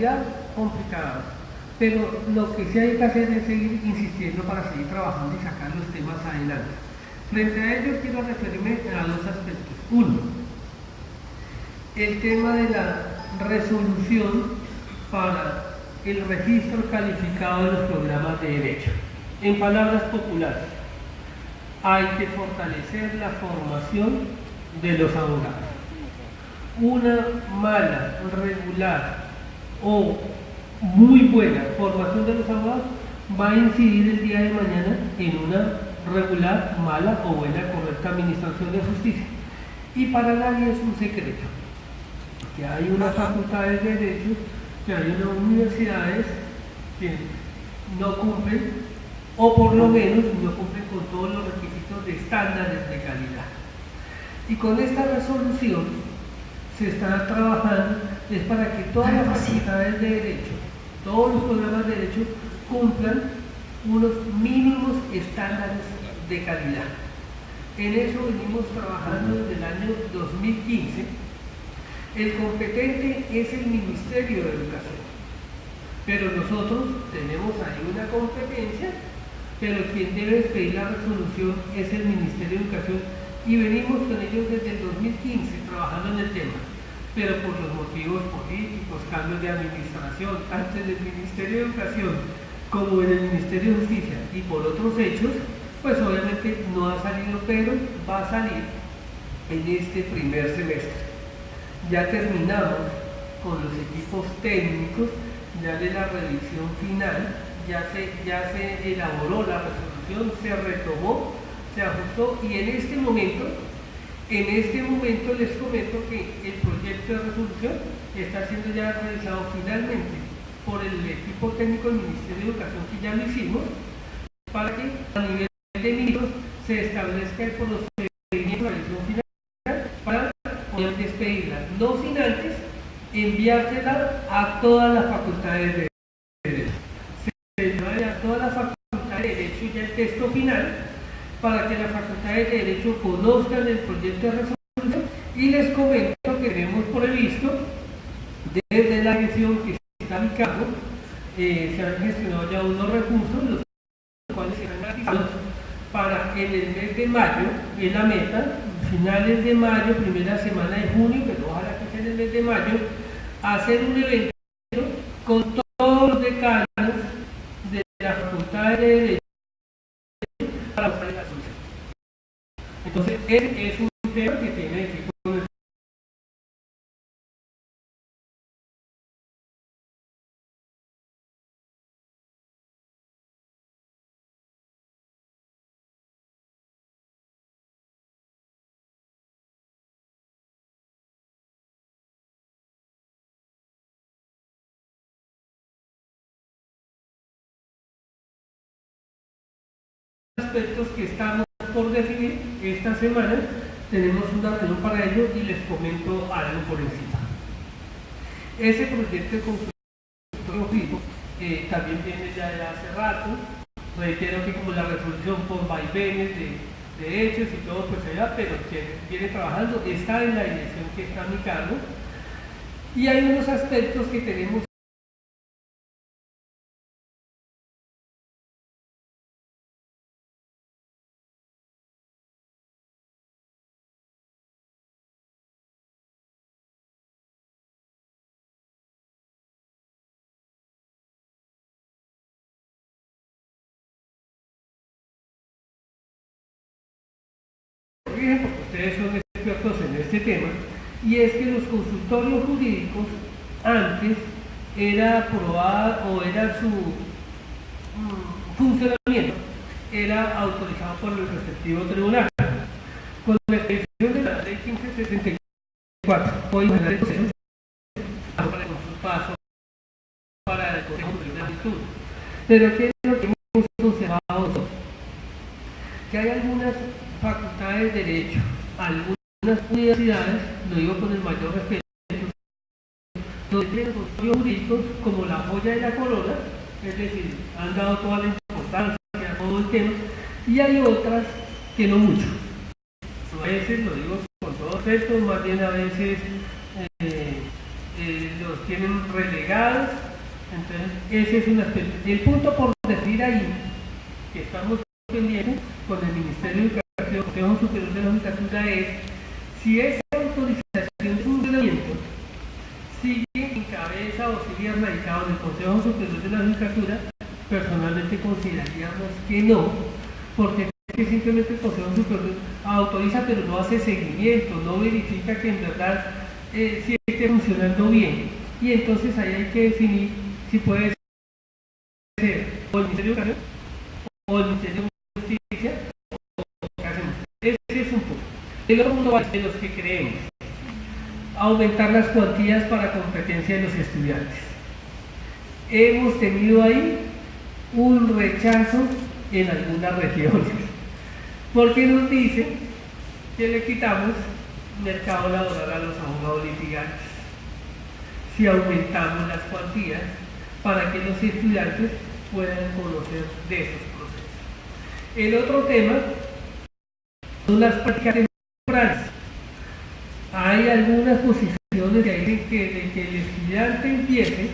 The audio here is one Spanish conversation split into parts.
realidad complicadas, pero lo que sí hay que hacer es seguir insistiendo para seguir trabajando y sacar los temas adelante. Frente a ello quiero referirme a dos aspectos. Uno, el tema de la resolución para el registro calificado de los programas de derecho. En palabras populares, hay que fortalecer la formación de los abogados. Una mala, regular o muy buena formación de los abogados va a incidir el día de mañana en una regular, mala o buena, correcta administración de justicia. Y para nadie es un secreto que hay unas facultades de derecho, que hay unas universidades que no cumplen, o por lo menos no cumplen con todos los requisitos de estándares de calidad. Y con esta resolución se está trabajando es para que todas las facultades de derecho, todos los programas de derecho cumplan unos mínimos estándares de calidad. En eso venimos trabajando desde el año 2015. El competente es el Ministerio de Educación, pero nosotros tenemos ahí una competencia, pero quien debe expedir la resolución es el Ministerio de Educación, y venimos con ellos desde el 2015 trabajando en el tema, pero por los motivos políticos, cambios de administración, tanto en el Ministerio de Educación como en el Ministerio de Justicia y por otros hechos, pues obviamente no ha salido, pero va a salir en este primer semestre. Ya terminamos con los equipos técnicos, ya de la revisión final, ya se elaboró la resolución, se retomó, se ajustó, y en este momento les comento que el proyecto de resolución está siendo ya realizado finalmente por el equipo técnico del Ministerio de Educación, que ya lo hicimos, para que a nivel de ministros se establezca el procedimiento de revisión final para poder despedirla, no sin antes enviársela a todas las facultades de derecho. Se envía a todas las facultades de derecho ya el texto final, para que las facultades de derecho conozcan el proyecto de resolución, y les comento que tenemos previsto desde la gestión que está a mi cargo, se han gestionado ya unos recursos, los cuales serán garantizados para en el mes de mayo, en la meta, finales de mayo, primera semana de junio, pero ojalá que sea en el mes de mayo, hacer un evento con todos los decanos de la facultad de derecho para buscar la solución. Entonces, es un tema que tiene que ver. Aspectos que estamos por definir esta semana, tenemos una reunión para ello y les comento algo por encima. Ese proyecto de consultorio jurídico también viene ya de hace rato. Reitero que como la resolución por vaivenes de hechos y todo, pues allá, pero que viene trabajando, está en la dirección que está a mi cargo, y hay unos aspectos que tenemos porque ustedes son expertos en este tema, y es que los consultorios jurídicos antes era aprobada, o era su funcionamiento era autorizado por el respectivo tribunal. Con la expresión de la ley 1574, hoy en la ley para su paso para el Consejo de Justicia. Pero ¿qué es lo que hemos observado nosotros? Que hay algunas facultades de derecho, algunas universidades, lo digo con el mayor respeto, donde tienen consultorios jurídicos como la joya de la corona, es decir, han dado toda la importancia a todo el tema, y hay otras que no mucho. A veces, lo digo con todo respeto, más bien a veces los tienen relegados. Entonces, ese es un aspecto. El punto por decir ahí, que estamos pendientes con el Ministerio de Educación, Consejo Superior de la Judicatura, es si esa autorización de funcionamiento sigue en cabeza o sigue radicado en el Consejo Superior de la Judicatura. Personalmente consideraríamos que no, porque es que simplemente el Consejo Superior autoriza pero no hace seguimiento, no verifica que en verdad sí esté funcionando bien, y entonces ahí hay que definir si puede ser o el Ministerio de Educación o el Ministerio de Justicia o qué hacemos. Ese es un punto. El otro punto es de los que creemos aumentar las cuantías para competencia de los estudiantes. Hemos tenido ahí un rechazo en algunas regiones, porque nos dicen que le quitamos mercado laboral a los abogados litigantes si aumentamos las cuantías para que los estudiantes puedan conocer de esos procesos. El otro tema son las prácticas tempranas. Hay algunas posiciones que dicen que de que el estudiante empiece,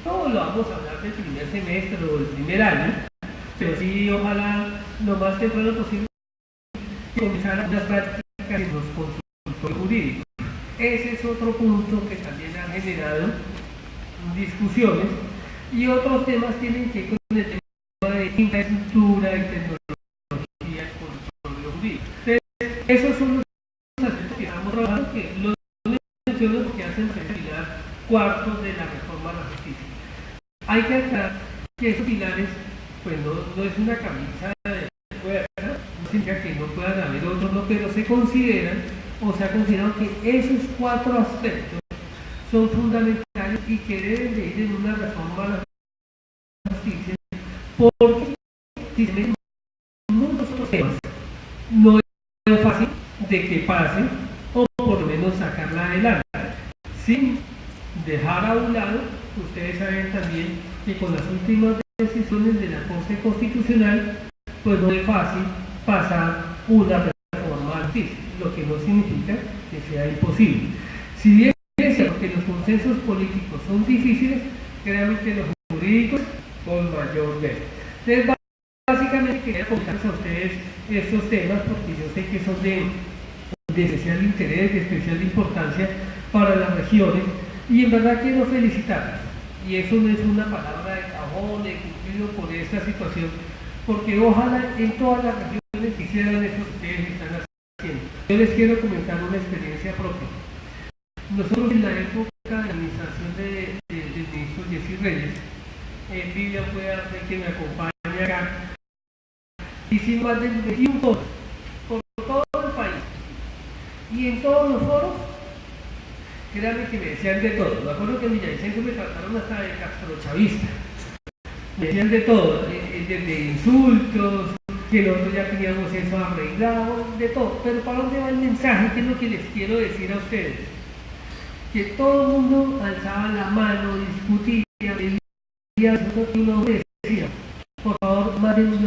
no lo vamos a hablar del primer semestre o del primer año, pero sí, ojalá lo más temprano posible comenzar unas prácticas en los consultorios jurídicos. Ese es otro punto que también ha generado discusiones, y otros temas tienen que ver con el tema de infraestructura y tecnología en consultorios jurídicos. Entonces, esos son los aspectos que estamos trabajando, que los menciono porque hacen terminar cuartos de la reforma a la justicia. Hay que aclarar que esos pilares, pues no es una camisa de fuerza, no significa que no puedan haber otros, no, pero se consideran o se ha considerado que esos cuatro aspectos son fundamentales y que deben de ir en una reforma a la justicia, porque si se meten muchos otros temas, no es fácil de que pase, o por lo menos sacarla adelante, sin dejar a un lado. Ustedes saben también que con las últimas decisiones de la Corte Constitucional, pues no es fácil pasar una reforma a la justicia, lo que no significa que sea imposible. Si bien es cierto que los consensos políticos son difíciles, créanme que los jurídicos con mayor mérito. Entonces, básicamente quería contarles a ustedes estos temas porque yo sé que son de especial interés, de especial importancia para las regiones, y en verdad quiero felicitarlos, y eso no es una palabra de cajón, de cumplido por esta situación, porque ojalá en todas las regiones hicieran eso que ustedes están haciendo. Yo les quiero comentar una experiencia propia. Nosotros en la época de la administración del ministro Jessy Reyes, Vivian puede hacer que me acompañe acá, hicimos más de 21 foros por todo el país, y en todos los foros, créanme que me decían de todo. Me acuerdo que en Villavicencio me trataron hasta de castrochavista, me decían de todo, desde insultos, que nosotros ya teníamos eso arreglado, de todo. Pero ¿para dónde va el mensaje? ¿Qué es lo que les quiero decir a ustedes? Que todo el mundo alzaba la mano, discutía, veía, y uno decía, por favor, manden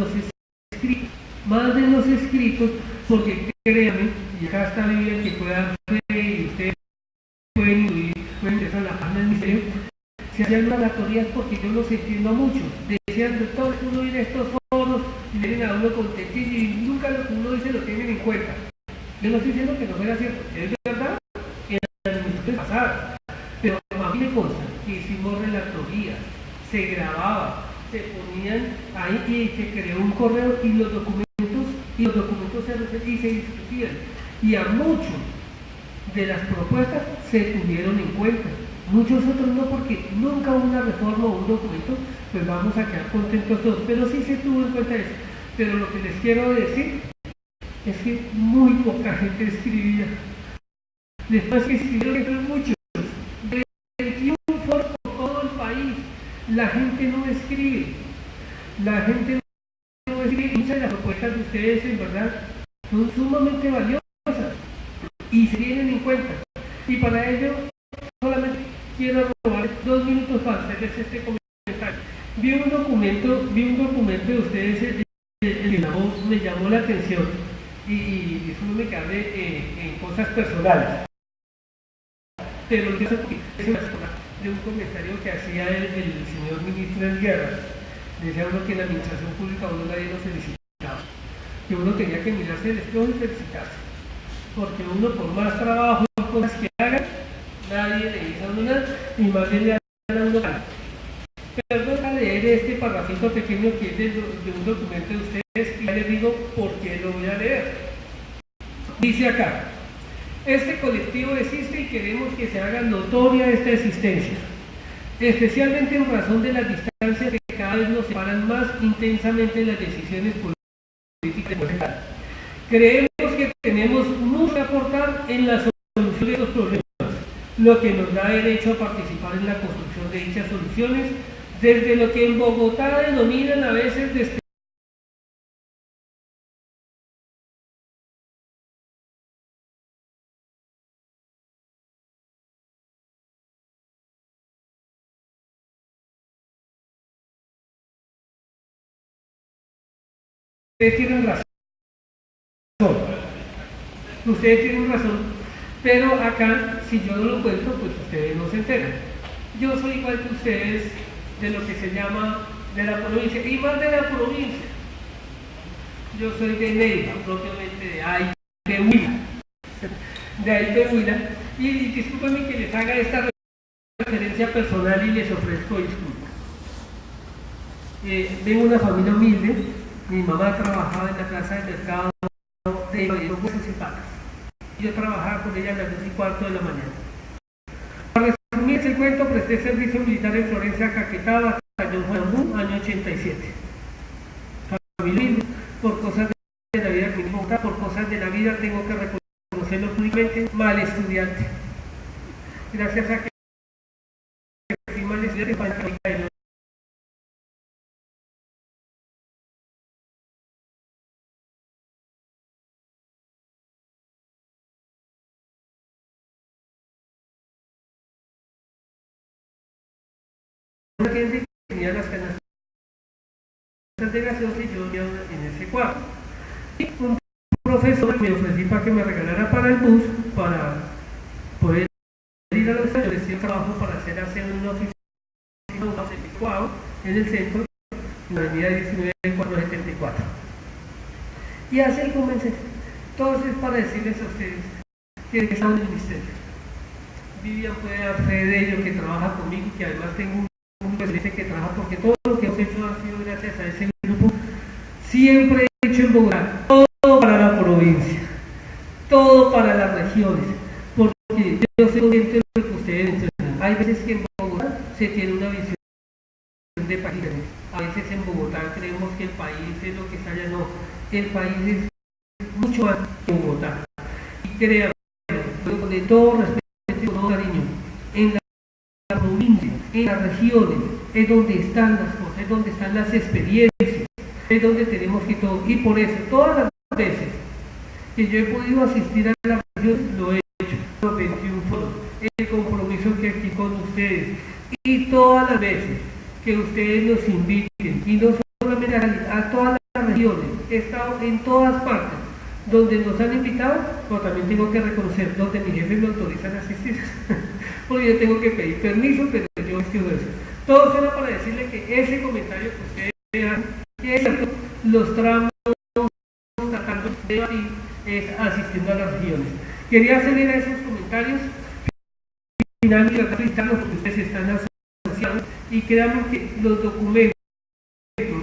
los escritos, porque créanme, y acá está Vivian que puede dar fe, y ustedes pueden ingresar a la página del ministerio, se hacían oratorías porque yo los entiendo mucho. Decían de todo, uno ir a estos foros y vienen a uno contentillo y nunca lo que uno dice lo tienen en cuenta. Yo no estoy diciendo que no fuera cierto, es verdad en las administraciones pasadas, pero a mí me consta que hicimos relatorías, se grababa, se ponían ahí y se creó un correo y los documentos se recibían y se discutían, y a muchos de las propuestas se tuvieron en cuenta. Muchos otros no, porque nunca hubo una reforma o un documento, pues vamos a quedar contentos todos, pero sí se tuvo en cuenta eso. Pero lo que les quiero decir es que muy poca gente escribía. Después que escribieron, que fueron muchos, 21 por todo el país, la gente no escribe, muchas de las propuestas de ustedes en verdad son sumamente valiosas y se tienen en cuenta, y para ello solamente quiero robar 2 minutos para hacerles este comentario. Vi un documento de ustedes, me llamó la atención, y eso no me cabe en cosas personales, pero es una de un comentario que hacía el señor ministro de Guerra. Decía uno que en la administración pública uno nadie lo felicitaba, que uno tenía que mirarse el espejo y felicitarse, porque uno por más trabajo y cosas que haga, nadie le dice a uno nada, y más bien le dan a uno nada. Pero voy a leer este parrafito pequeño que es de un documento de ustedes, y ya les digo por qué lo voy a leer. Dice acá: este colectivo existe y queremos que se haga notoria esta existencia, especialmente en razón de las distancias que cada vez nos separan más intensamente en las decisiones políticas. Creemos que tenemos mucho que aportar en la solución de estos problemas, lo que nos da derecho a participar en la construcción de dichas soluciones, desde lo que en Bogotá denominan a veces ustedes tienen razón. Ustedes tienen razón, pero acá, si yo no lo cuento, pues ustedes no se enteran. Yo soy igual que ustedes de lo que se llama de la provincia, y más de la provincia. Yo soy de Neiva, propiamente de ahí, de Huila. De ahí de Huila. Y discúlpenme que les haga esta referencia personal y les ofrezco disculpas. Vengo de una familia humilde. Mi mamá trabajaba en la plaza del mercado de huesos y patas. Yo trabajaba con ella a las 2:15 de la mañana. Para resumir el cuento, presté servicio militar en Florencia, Caquetá, Cañón Juan, año 87. Familia, por cosas de la vida que me importa, por cosas de la vida tengo que reconocerlo públicamente, mal estudiante. Gracias a que fui mal estudiante, una gente que tenía las canastas de gaseosa y yo en ese cuarto. Y un profesor me ofrecí para que me regalara para el bus, para poder ir a los estudios. Le hice trabajo para hacer en una oficina en el centro, en la avenida 19-474. Y así comencé. Todo eso es para decirles a ustedes que están en el ministerio. Vivian puede dar fe de ello, que trabaja conmigo, que además tengo un presidente que trabaja, porque todo lo que hemos hecho ha sido gracias a ese grupo. Siempre he hecho en Bogotá, todo para la provincia, todo para las regiones, porque yo soy consciente de lo que ustedes mencionan. Hay veces que en Bogotá se tiene una visión de país. A veces en Bogotá creemos que el país es lo que está allá. No, el país es mucho más que Bogotá. Y créanme, de todo respeto y con todo cariño, en la provincia, en las regiones, es donde están las cosas, es donde están las experiencias, es donde tenemos que todo. Y por eso, todas las veces que yo he podido asistir a la región, lo he hecho. Los 21 foros, el compromiso que aquí con ustedes, y todas las veces que ustedes nos inviten, y no solamente a todas las regiones, he estado en todas partes donde nos han invitado, pero también tengo que reconocer donde mi jefe me autoriza a asistir, porque yo tengo que pedir permiso, pero yo gestiono eso. Todo será para decirle que ese comentario que ustedes vean, que es cierto, los tramos tratando de debatir es asistiendo a las regiones. Quería hacer esos comentarios finalmente felicitarlos porque ustedes están asociados, y créanme que los documentos,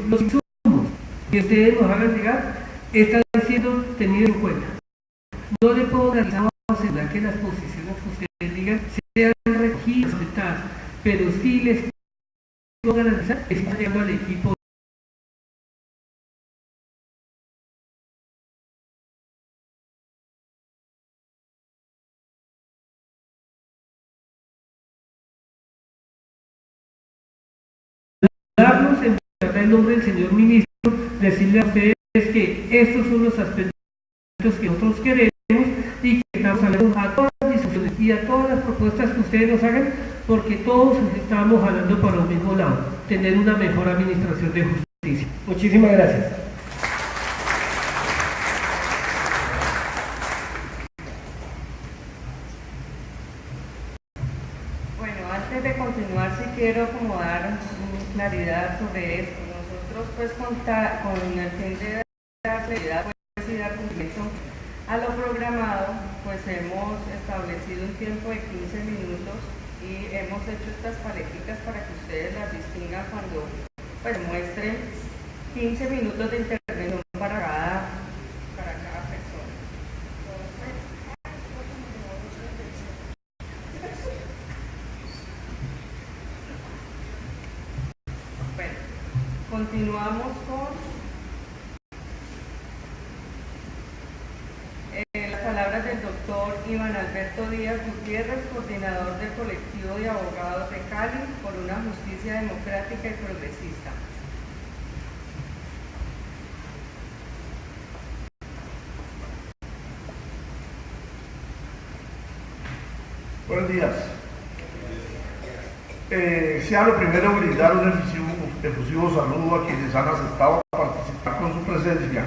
los insumos que ustedes nos hagan llegar están siendo tenidos en cuenta. No le puedo garantizar o asegurar que las posiciones que ustedes digan sean recogidas, aceptadas, pero sí les puedo garantizar que están llegando al equipo darnos en verdad el nombre del señor ministro, decirle a ustedes que estos son los aspectos que nosotros queremos y que estamos hablando a todas las discusiones y a todas las propuestas que ustedes nos hagan, porque todos estamos jalando para el mismo lado, tener una mejor administración de justicia. Muchísimas gracias. Bueno, antes de continuar quiero como dar claridad sobre esto. Nosotros pues con el fin de dar claridad pues, y dar cumplimiento a lo programado, pues hemos establecido un tiempo de 15 minutos y hemos hecho estas paleticas para que ustedes las distingan cuando pues muestren 15 minutos de intervención para cada persona. Bueno, continuamos con las palabras del doctor Iván Alberto Díaz Gutiérrez, coordinador del colectivo de abogados de Cali por una justicia democrática y progresista. Buenos días. Sea lo primero brindar un efusivo saludo a quienes han aceptado participar con su presencia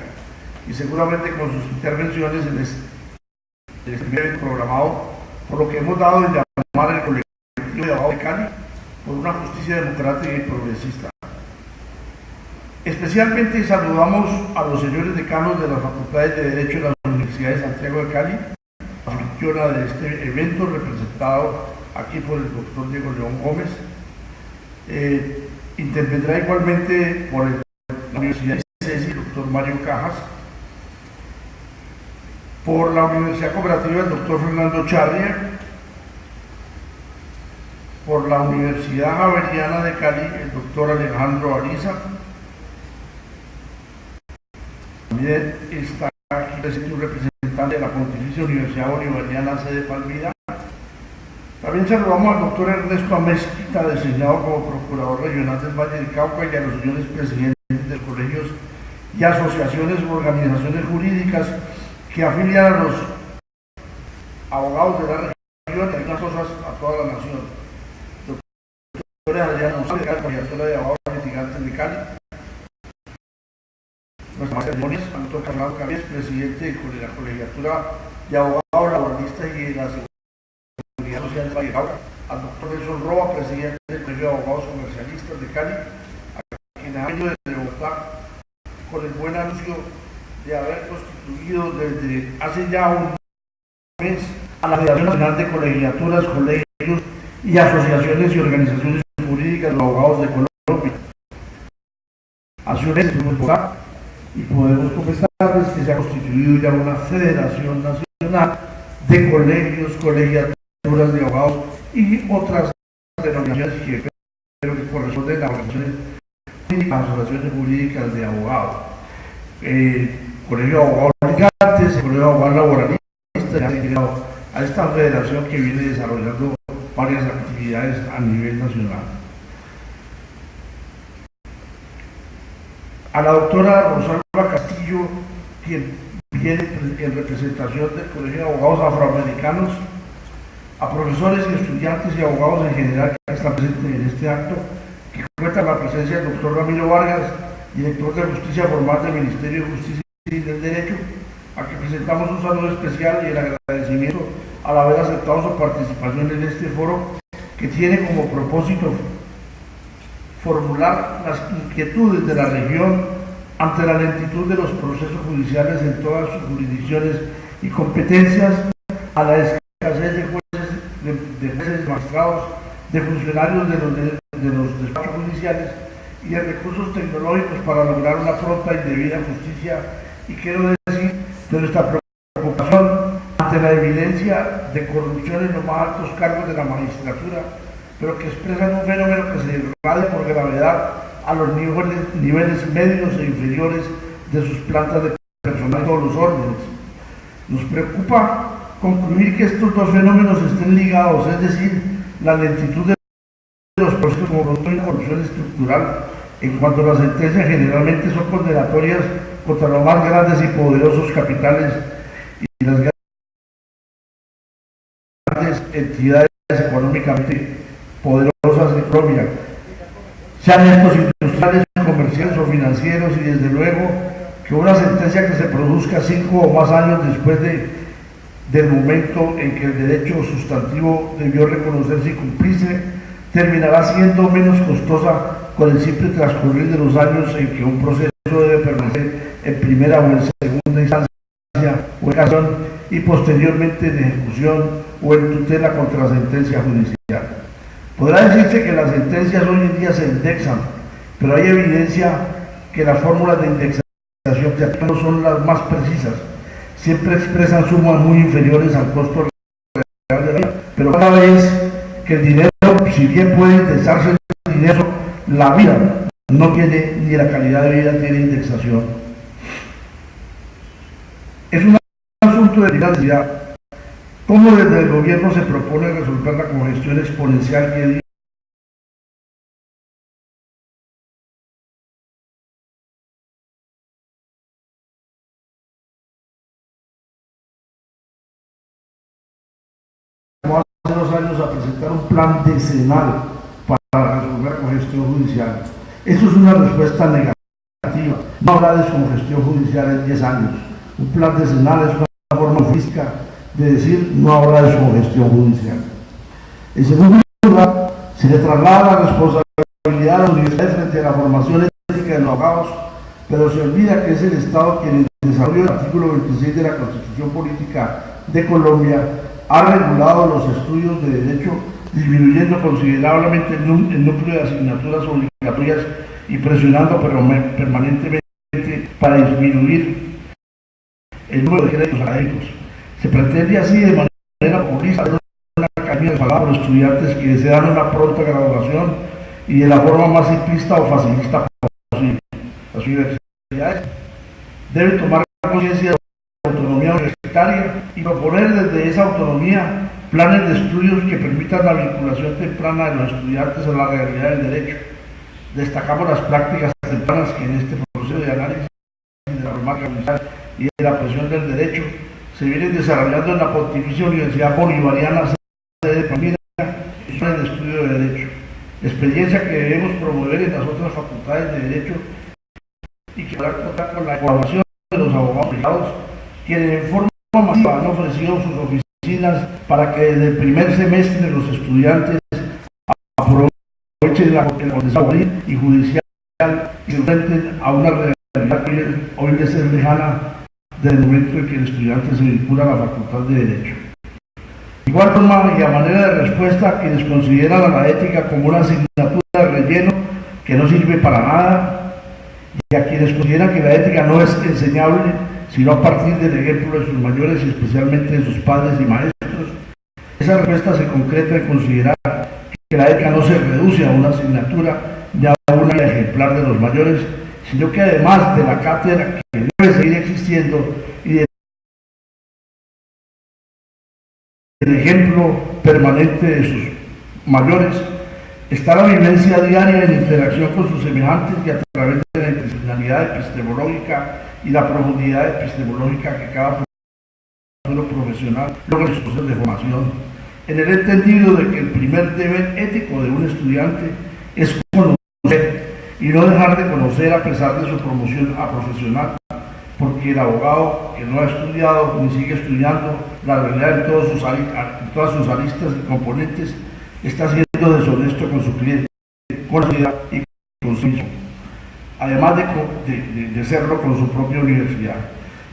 y seguramente con sus intervenciones en este evento programado, por lo que hemos dado de llamar el colectivo de abogados de Cali por una justicia democrática y progresista. Especialmente saludamos a los señores decanos de las facultades de Derecho de la Universidad de Santiago de Cali, anfitriona de este evento, representado aquí por el doctor Diego León Gómez. Intervendrá igualmente por la Universidad de CESI, el doctor Mario Cajas, por la Universidad Cooperativa, el doctor Fernando Charria, por la Universidad Javeriana de Cali, el doctor Alejandro Ariza. También está aquí presente un representante de la Pontificia Universidad Bolivariana, sede Palmira. También saludamos al doctor Ernesto Amezquita, designado como Procurador Regional del Valle del Cauca, y a los señores presidentes de colegios y asociaciones u organizaciones jurídicas que afilian a los abogados de la región y algunas cosas a toda la nación. Doctora Adriana González, coordinadora de abogados litigantes de Cali. Nuestra ceremonias, al doctor Carlos Cabez, presidente de la colegiatura de abogados laboralistas y de la Seguridad Social del Valle del Cauca. Al doctor Nelson Roa, presidente del Colegio de Abogados Comercialistas de Cali, a quien ha venido desde Bogotá con el buen anuncio de haber constituido desde hace ya un mes a la Federación Nacional de Colegiaturas, Colegios y Asociaciones y Organizaciones Jurídicas de los Abogados de Colombia. Hace un mes en Bogotá, y podemos confesarles que se ha constituido ya una Federación Nacional de Colegios, Colegiaturas de Abogados y otras denominaciones que creo que corresponden a asociaciones jurídicas de abogados. Colegio de Abogados Litigantes, Colegio de Abogados Laboralistas, y han integrado a esta federación que viene desarrollando varias actividades a nivel nacional. A la doctora Rosalba Castillo, quien viene en representación del Colegio de Abogados Afroamericanos, a profesores y estudiantes y abogados en general que están presentes en este acto, que cuenta con la presencia del doctor Ramiro Vargas, director de Justicia Formal del Ministerio de Justicia y del Derecho, a quien presentamos un saludo especial y el agradecimiento al haber aceptado su participación en este foro, que tiene como propósito formular las inquietudes de la región ante la lentitud de los procesos judiciales en todas sus jurisdicciones y competencias, a la escasez de jueces, magistrados, de funcionarios de los despachos judiciales y de recursos tecnológicos para lograr una pronta y debida justicia, y quiero decir de nuestra preocupación ante la evidencia de corrupción en los más altos cargos de la magistratura, pero que expresan un fenómeno que se irradia por gravedad a los niveles medios e inferiores de sus plantas de personal de todos los órdenes. Nos preocupa concluir que estos dos fenómenos estén ligados, es decir, la lentitud de los procesos como producto de corrupción estructural, en cuanto las sentencias generalmente son condenatorias contra los más grandes y poderosos capitales y las grandes entidades económicamente poderosas de Colombia, sean estos industriales, comerciales o financieros, y desde luego que una sentencia que se produzca 5 o más años después del momento en que el derecho sustantivo debió reconocerse y cumplirse, terminará siendo menos costosa con el simple transcurrir de los años en que un proceso debe permanecer en primera o en segunda instancia o ocasión y posteriormente en ejecución o en tutela contra la sentencia judicial. Podrá decirse que las sentencias hoy en día se indexan, pero hay evidencia que las fórmulas de indexación no son las más precisas. Siempre expresan sumas muy inferiores al costo real de la vida, pero cada vez que el dinero, si bien puede indexarse el dinero, la vida no tiene, ni la calidad de vida tiene indexación. Es un asunto de necesidad. ¿Cómo desde el gobierno se propone resolver la congestión exponencial que hace 2 años a presentar un plan decenal para resolver la congestión judicial? Eso es una respuesta negativa. No habrá descongestión judicial en 10 años. Un plan decenal es una forma física de decir no habrá descongestión judicial. En segundo lugar, se le traslada la responsabilidad a las universidades frente a la formación ética de los abogados, pero se olvida que es el Estado quien en el desarrollo del artículo 26 de la Constitución Política de Colombia ha regulado los estudios de derecho, disminuyendo considerablemente el núcleo de asignaturas obligatorias y presionando permanentemente para disminuir el número de créditos académicos. Se pretende así de manera populista una academia pagada por estudiantes que desean una pronta graduación y de la forma más simplista o facilista posible. Las universidades deben tomar conciencia de la autonomía universitaria y proponer desde esa autonomía planes de estudios que permitan la vinculación temprana de los estudiantes a la realidad del derecho. Destacamos las prácticas tempranas que en este proceso de análisis de la problemática judicial y de la presión del derecho se vienen desarrollando en la Pontificia Universidad Bolivariana sede de Palmira y de estudio de derecho, experiencia que debemos promover en las otras facultades de derecho y que podrá contar con la colaboración de los abogados privados, quienes en forma masiva han ofrecido sus oficinas para que desde el primer semestre los estudiantes aprovechen la condición y judicial y se enfrenten a una realidad que hoy les es lejana desde el momento en que el estudiante se vincula a la Facultad de Derecho. De igual forma y a manera de respuesta a quienes consideran a la ética como una asignatura de relleno que no sirve para nada y a quienes consideran que la ética no es enseñable sino a partir del ejemplo de sus mayores y especialmente de sus padres y maestros, esa respuesta se concreta en considerar que la ética no se reduce a una asignatura ni a una ejemplar de los mayores, sino que además de la cátedra que debe seguir existiendo y del ejemplo permanente de sus mayores, está la vivencia diaria en interacción con sus semejantes y a través de la interdisciplinaridad epistemológica y la profundidad epistemológica que cada profesional logra en sus procesos de formación, en el entendido de que el primer deber ético de un estudiante es conocer y no dejar de conocer a pesar de su promoción a profesional, porque el abogado que no ha estudiado ni sigue estudiando la realidad en todas sus aristas y componentes está siendo deshonesto con su cliente, con la sociedad y con sí mismo, además de serlo con su propia universidad.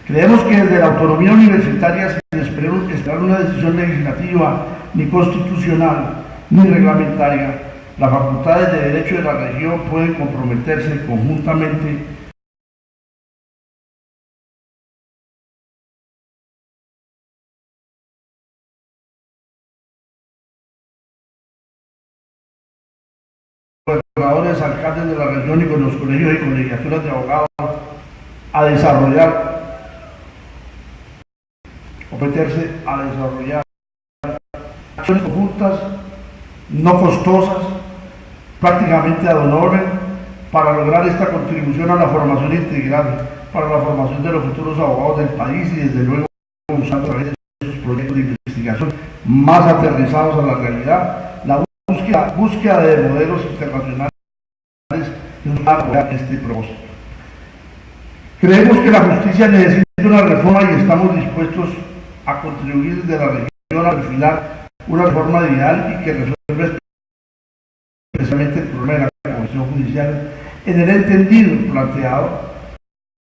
Creemos que desde la autonomía universitaria, sin esperar una decisión legislativa, ni constitucional, ni reglamentaria, las facultades de Derecho de la región pueden comprometerse conjuntamente con los gobernadores, alcaldes de la región y con los colegios y colegiaturas de abogados a desarrollar acciones conjuntas, no costosas, prácticamente ad honorem, para lograr esta contribución a la formación integral, para la formación de los futuros abogados del país y desde luego usando a través de esos proyectos de investigación más aterrizados a la realidad, la búsqueda de modelos internacionales en este propósito. Creemos que la justicia necesita una reforma y estamos dispuestos a contribuir desde la región a perfilar una reforma ideal y que resuelva especialmente el problema de la Comisión Judicial, en el entendido planteado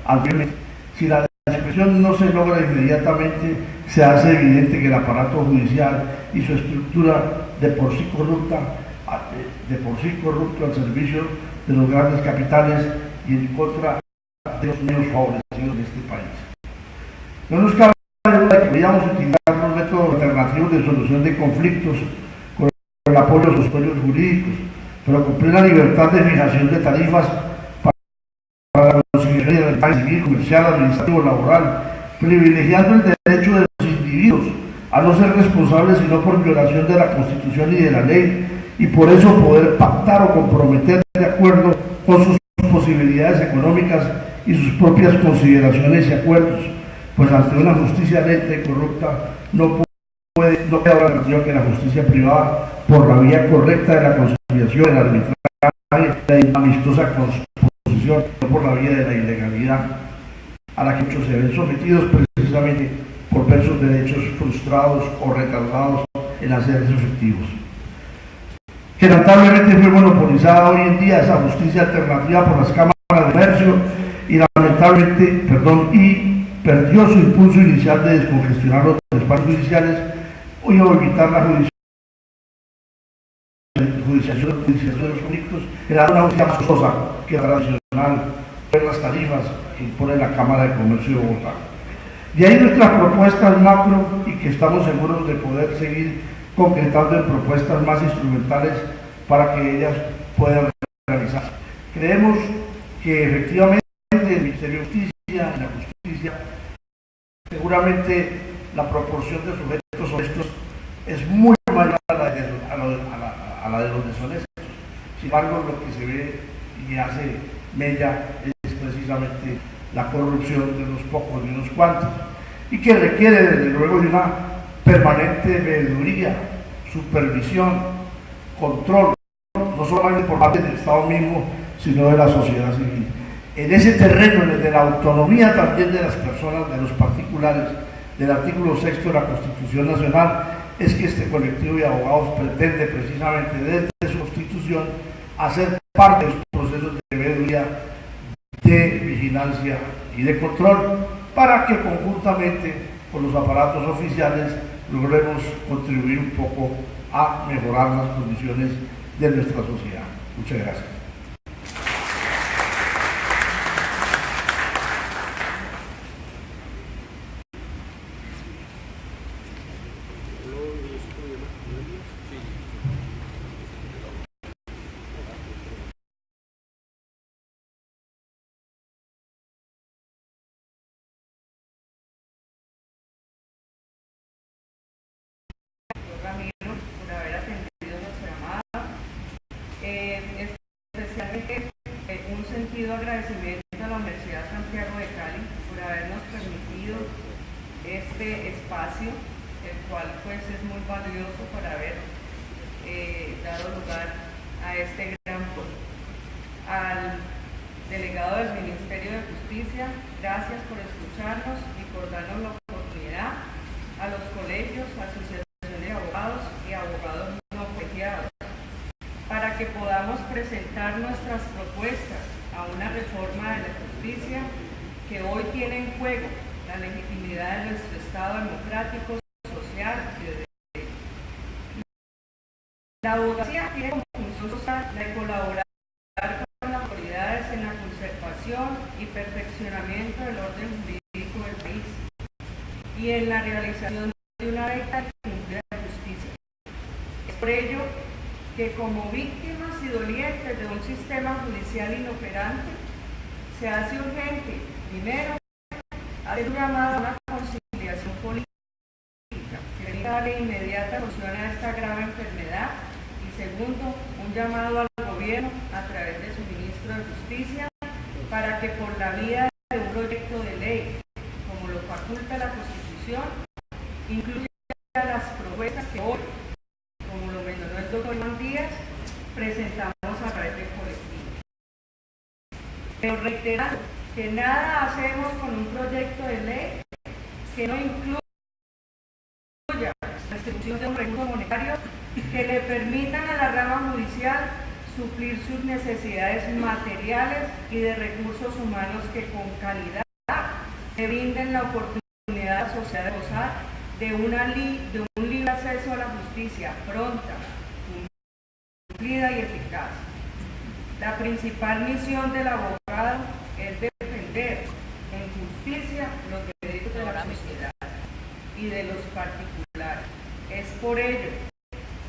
anteriormente. Si la expresión no se logra inmediatamente, se hace evidente que el aparato judicial y su estructura de por sí corrupto al servicio de los grandes capitales y en contra de los menos favorecidos de este país. No nos cabe duda de que deberíamos utilizar los métodos alternativos de solución de conflictos con el apoyo de los estudios jurídicos, pero con plena libertad de fijación de tarifas para la conciliación del país civil, comercial, administrativo, laboral, privilegiando el derecho de los individuos a no ser responsables sino por violación de la Constitución y de la ley, y por eso poder pactar o comprometer de acuerdo con sus posibilidades económicas y sus propias consideraciones y acuerdos, pues ante una justicia lenta y corrupta no puede haber alternativa que la justicia privada por la vía correcta de la conciliación, el arbitraje, la amistosa composición, no por la vía de la ilegalidad, a la que muchos se ven sometidos precisamente por ver sus derechos frustrados o retardados en hacerse efectivos. Que lamentablemente fue monopolizada hoy en día esa justicia alternativa por las cámaras de comercio y lamentablemente, perdió su impulso inicial de descongestionar los espacios judiciales o evitar la judicialización de los conflictos, era una justicia más costosa que la tradicional, por las tarifas que impone la Cámara de Comercio de Bogotá. De ahí nuestras propuestas macro y que estamos seguros de poder seguir concretando en propuestas más instrumentales para que ellas puedan realizarse. Creemos que efectivamente el Ministerio de Justicia, en la justicia, seguramente la proporción de sujetos honestos es muy mayor a la de los deshonestos. Sin embargo, lo que se ve y hace mella es precisamente la corrupción de unos pocos y unos cuantos, y que requiere desde luego de una permanente veeduría, supervisión, control, no solamente por parte del Estado mismo, sino de la sociedad civil. En ese terreno, de la autonomía también de las personas, de los particulares, del artículo 6 de la Constitución Nacional, es que este colectivo de abogados pretende precisamente desde su constitución hacer parte de los procesos de veeduría, de vigilancia y de control, para que conjuntamente con los aparatos oficiales logremos contribuir un poco a mejorar las condiciones de nuestra sociedad. Muchas gracias. Agradecimiento a la Universidad Santiago de Cali por habernos permitido este espacio, el cual pues es muy valioso para haber dado lugar a este gran foro. Al delegado del Ministerio de Justicia, gracias por escucharnos y por darnos la oportunidad, a los colegios, asociaciones de abogados y abogados no colegiados, para que podamos presentar nuestras propuestas a una reforma de la justicia que hoy tiene en juego la legitimidad de nuestro Estado democrático, social y de derecho. La abogacía tiene como función social la de colaborar con las autoridades en la conservación y perfeccionamiento del orden jurídico del país y en la realización de una recta y cumplida justicia. Es por ello que como víctimas y dolientes de un sistema judicial inoperante, se hace urgente, primero, hacer un llamado a una conciliación política que permita darle inmediata solución a esta grave enfermedad, y segundo, un llamado al gobierno a través de su ministro de Justicia para que por la vía de un proyecto de ley, como lo faculta la Constitución, incluya las propuestas que hoy, como lo mencionó el doctor Juan Díaz, presentamos a través del colectivo. Pero reiterando que nada hacemos con un proyecto de ley que no incluya la distribución de un recurso monetario que le permitan a la rama judicial suplir sus necesidades materiales y de recursos humanos que con calidad le brinden la oportunidad a la sociedad de gozar de un libre acceso a la justicia pronta, cumplida y eficaz. La principal misión del abogado es defender en justicia los derechos de la sociedad y de los particulares. Es por ello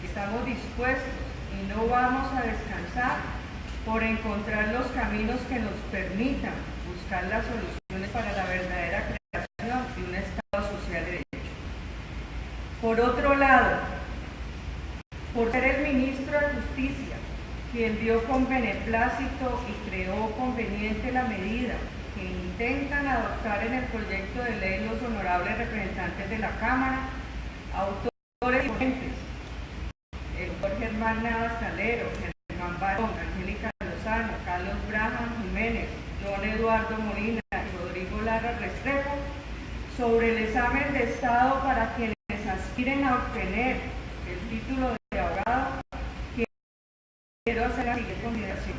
que estamos dispuestos y no vamos a descansar por encontrar los caminos que nos permitan buscar las soluciones para la verdadera creación de un Estado social de derecho. Por otro lado, por ser el ministro de Justicia quien vio con beneplácito y creó conveniente la medida que intentan adoptar en el proyecto de ley los honorables representantes de la Cámara, autores y ponentes, el doctor Germán Navas Calero, Germán Barón, Angélica Lozano, Carlos Braham Jiménez, John Eduardo Molina y Rodrigo Lara Restrepo, sobre el examen de Estado para quienes aspiren a obtener el título de abogado. Quiero hacer la siguiente consideración.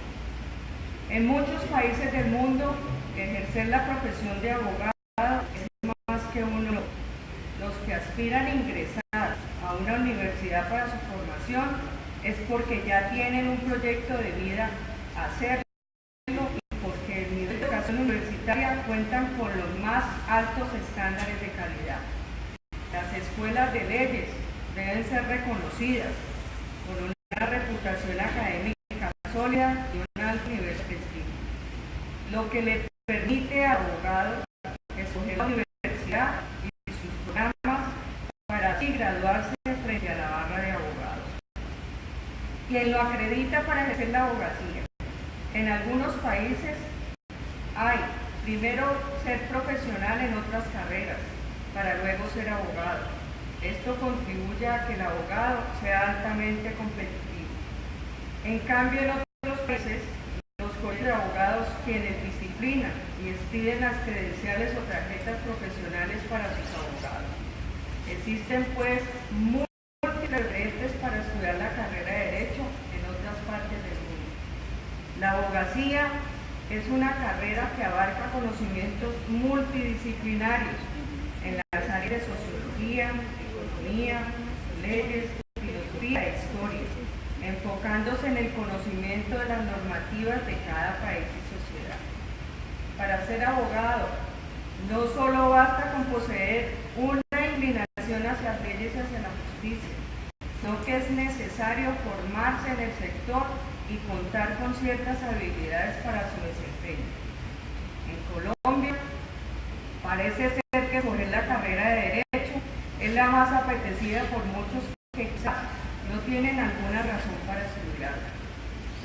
En muchos países del mundo, ejercer la profesión de abogado es más que un honor. Los que aspiran a ingresar a una universidad para su formación es porque ya tienen un proyecto de vida a hacerlo y porque el nivel de educación universitaria cuentan con los más altos estándares de calidad. Las escuelas de leyes deben ser reconocidas con una reputación académica sólida y un alto nivel de prestigio, lo que le permite al abogado escoger la universidad y sus programas para así graduarse frente a la barra de abogados. Quien lo acredita para ejercer la abogacía. En algunos países hay primero ser profesional en otras carreras para luego ser abogado. Esto contribuye a que el abogado sea altamente competitivo. En cambio, en otros países, los colegios de abogados quienes disciplinan y expiden las credenciales o tarjetas profesionales para sus abogados. Existen pues múltiples redes para estudiar la carrera de Derecho en otras partes del mundo. La abogacía es una carrera que abarca conocimientos multidisciplinarios en las áreas de sociología, economía, leyes, filosofía e historia, enfocándose en el conocimiento de las normativas de cada país y sociedad. Para ser abogado, no solo basta con poseer una inclinación hacia las leyes y hacia la justicia, sino que es necesario formarse en el sector y contar con ciertas habilidades para su desempeño. En Colombia, parece ser que escoger la carrera de Derecho es la más apetecida por muchos que quizás no tienen alguna razón para estudiarla.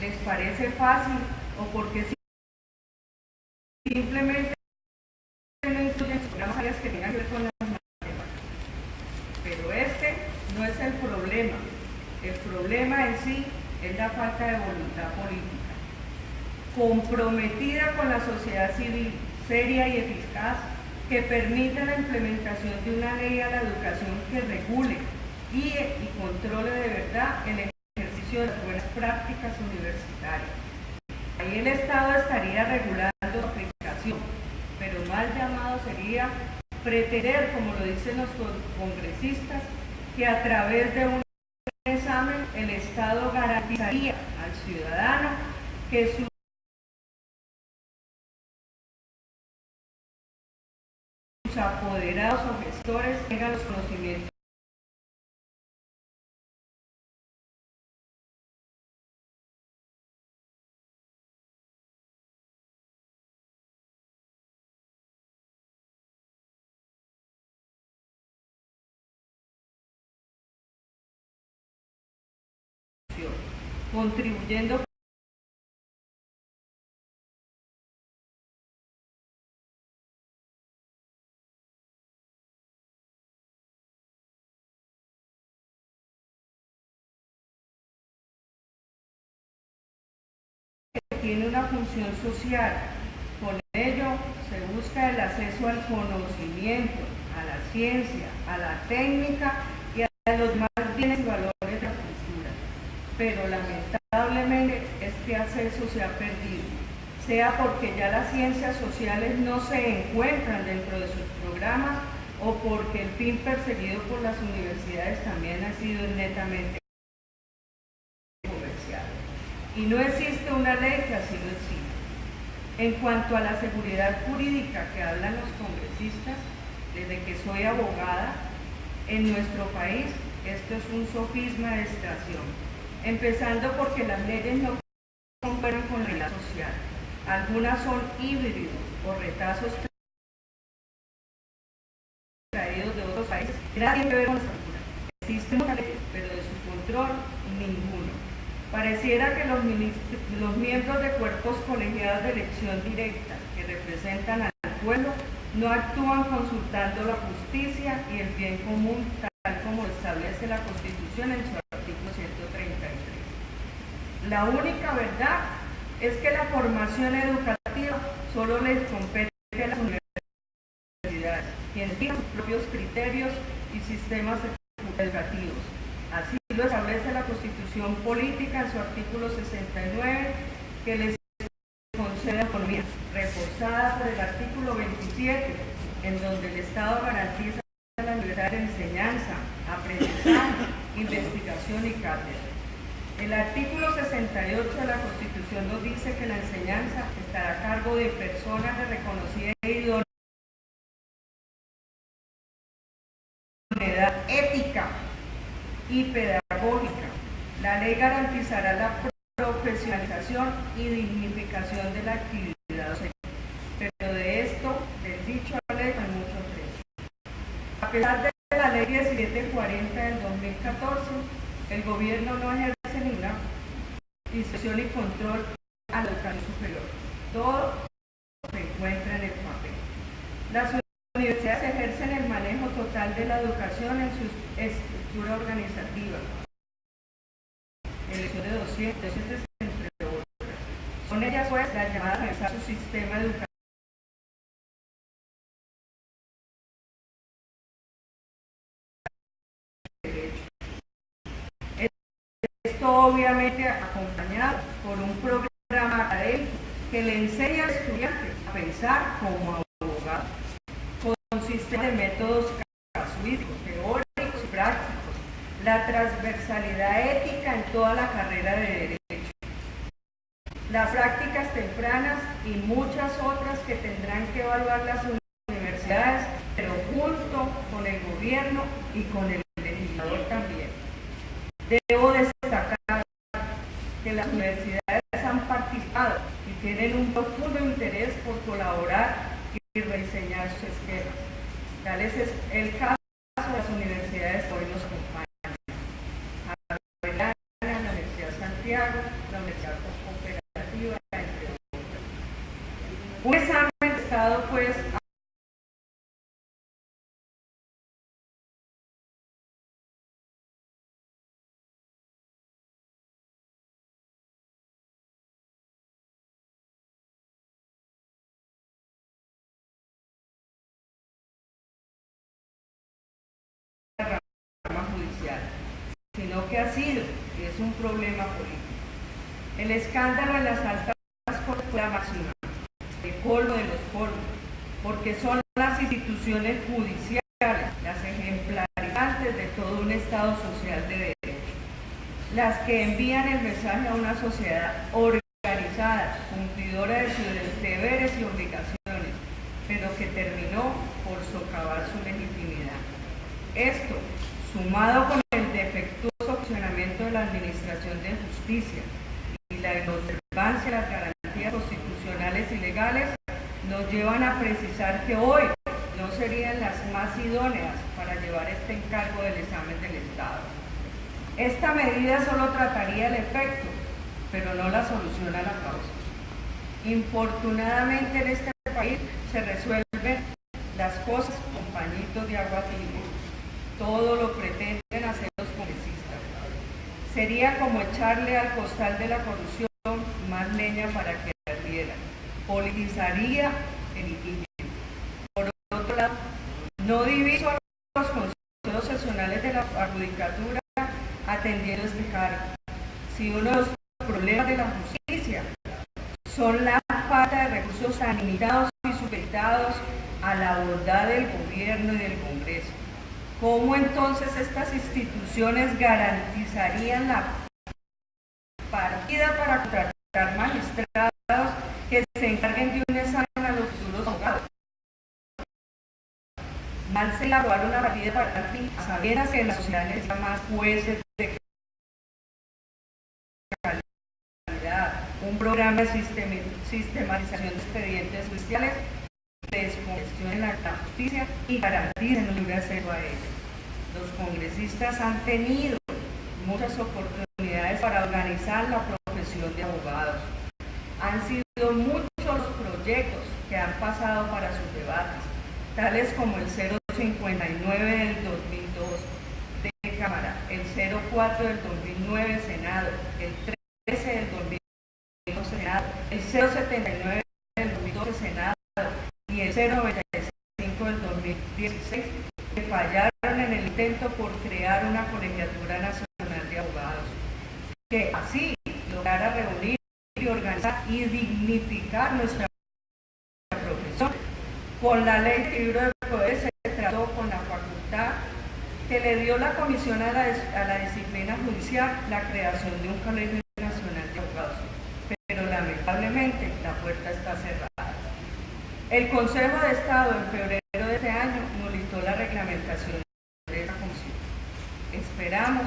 Les parece fácil o porque simplemente no incluyen programas áreas que tengan que ver con las matemáticas. Pero este no es el problema. El problema en sí es la falta de voluntad política. Comprometida con la sociedad civil, seria y eficaz, que permita la implementación de una ley a la educación que regule, guíe y controle de verdad el ejercicio de las buenas prácticas universitarias. Ahí el Estado estaría regulando su aplicación, pero mal llamado sería pretender, como lo dicen los congresistas, que a través de un examen el Estado garantizaría al ciudadano que sus apoderados o gestores tengan los conocimientos contribuyendo que tiene una función social. Con ello se busca el acceso al conocimiento, a la ciencia, a la técnica y a los demás bienes y valores de la cultura. Pero lamentablemente este acceso se ha perdido, sea porque ya las ciencias sociales no se encuentran dentro de sus programas o porque el fin perseguido por las universidades también ha sido netamente comercial. Y no existe una ley que así lo exija. En cuanto a la seguridad jurídica que hablan los congresistas, desde que soy abogada, en nuestro país esto es un sofisma de extracción, empezando porque las leyes no concuerdan con la realidad social. Algunas son híbridos o retazos traídos de otros países. Nada tiene que ver con nuestra cultura. Existe una ley, pero de su control, ninguno. Pareciera que los miembros de cuerpos colegiados de elección directa que representan al pueblo no actúan consultando la justicia y el bien común tal como establece la Constitución en su artículo 133. La única verdad es que la formación educativa solo les compete a las universidades, quienes tienen sus propios criterios y sistemas educativos. Así lo establece la Constitución Política en su artículo 69, que les concede autonomía, reforzada por el artículo 27, en donde el Estado garantiza la libertad de enseñanza, aprendizaje, investigación y cátedra. El artículo 68 de la Constitución nos dice que la enseñanza estará a cargo de personas de reconocida idoneidad ética y pedagógica. La ley garantizará la profesionalización y dignificación de la actividad docente. Pero de esto, del dicho a ley, hay mucho trecho. A pesar de la ley 1740 del 2014, el gobierno no ejerce ninguna inspección y control a la educación superior. Todo se encuentra en el papel. Las universidades ejercen el manejo total de la educación en su estructura organizativa. Elección de docentes, entre otras. Son ellas pues las llamadas a realizar su sistema educativo. Esto obviamente acompañado por un programa académico que le enseña al estudiante a pensar como abogado, con un sistema de métodos casuísticos, teóricos y prácticos, la transversalidad ética en toda la carrera de Derecho, las prácticas tempranas y muchas otras que tendrán que evaluar las universidades, pero junto con el gobierno y con el legislador también. Debo destacar que las universidades han participado y tienen un profundo interés por colaborar y rediseñar sus esquemas. Tal es el caso de las universidades que hoy nos acompañan. La Universidad de Santiago, la Universidad Cooperativa, entre otras. Un examen de estado, pues, judicial, sino que ha sido y es un problema político. El escándalo en las altas cortes fue la máxima, el colmo de los colmos, porque son las instituciones judiciales las ejemplarizantes de todo un Estado social de derecho, las que envían el mensaje a una sociedad organizada, cumplidora de sus deberes y obligaciones, pero que terminó por socavar su legitimidad. Esto, sumado con el defectuoso funcionamiento de la Administración de Justicia y la inobservancia de las garantías constitucionales y legales, nos llevan a precisar que hoy no serían las más idóneas para llevar este encargo del examen del Estado. Esta medida solo trataría el efecto, pero no la solución a la causa. Infortunadamente en este país se resuelven las cosas con pañitos de agua tibia. Todo lo pretenden hacer los congresistas. Sería como echarle al costal de la corrupción más leña para que ardiera. Politizaría el litigio. Por otro lado, no diviso a los consejos seccionales de la judicatura atendiendo este cargo. Si uno de los problemas de la justicia son la falta de recursos tan limitados y supeditados a la voluntad del gobierno y del Congreso. ¿Cómo entonces estas instituciones garantizarían la partida para contratar magistrados que se encarguen de un examen a los futuros abogados? Mal se elaborar una partida para tal fin, a sabiendas que la sociedad necesita más jueces de calidad, un programa de sistematización de expedientes judiciales que descongestionen la justicia y garanticen un libre acceso a ella. Los congresistas han tenido muchas oportunidades para organizar la profesión de abogados. Han sido muchos los proyectos que han pasado para sus debates, tales como el 059 del 2002 de Cámara, el 04 del 2009 Senado, el 13 del 2002 Senado, el 079 del 2012 Senado y el 095 del 2016, que fallaron en el intento por crear una colegiatura nacional de abogados, que así lograra reunir y organizar y dignificar nuestra profesión. Con la ley de equilibrio de poderes se trató con la facultad que le dio la Comisión a la Disciplina Judicial la creación de un colegio nacional de abogados, pero lamentablemente la puerta está cerrada. El Consejo de Estado en febrero de este año nulitó la reglamentación de esa comisión. Esperamos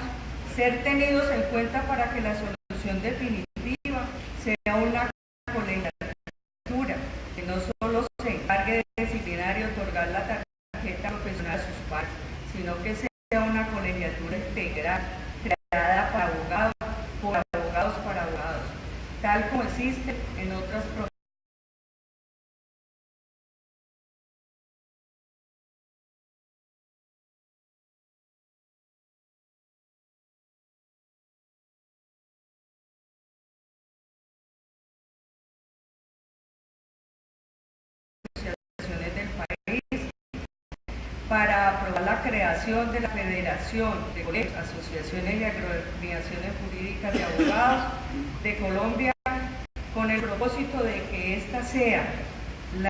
ser tenidos en cuenta para que la solución definitiva sea una colegiatura que no solo se encargue de disciplinar y otorgar la tarjeta profesional a sus pares, sino que sea una colegiatura integral creada para abogados, por abogados para abogados, tal como existe en otras profesiones. Del país para aprobar la creación de la Federación de Colegios, Asociaciones y Agremiaciones Jurídicas de Abogados de Colombia, con el propósito de que ésta sea la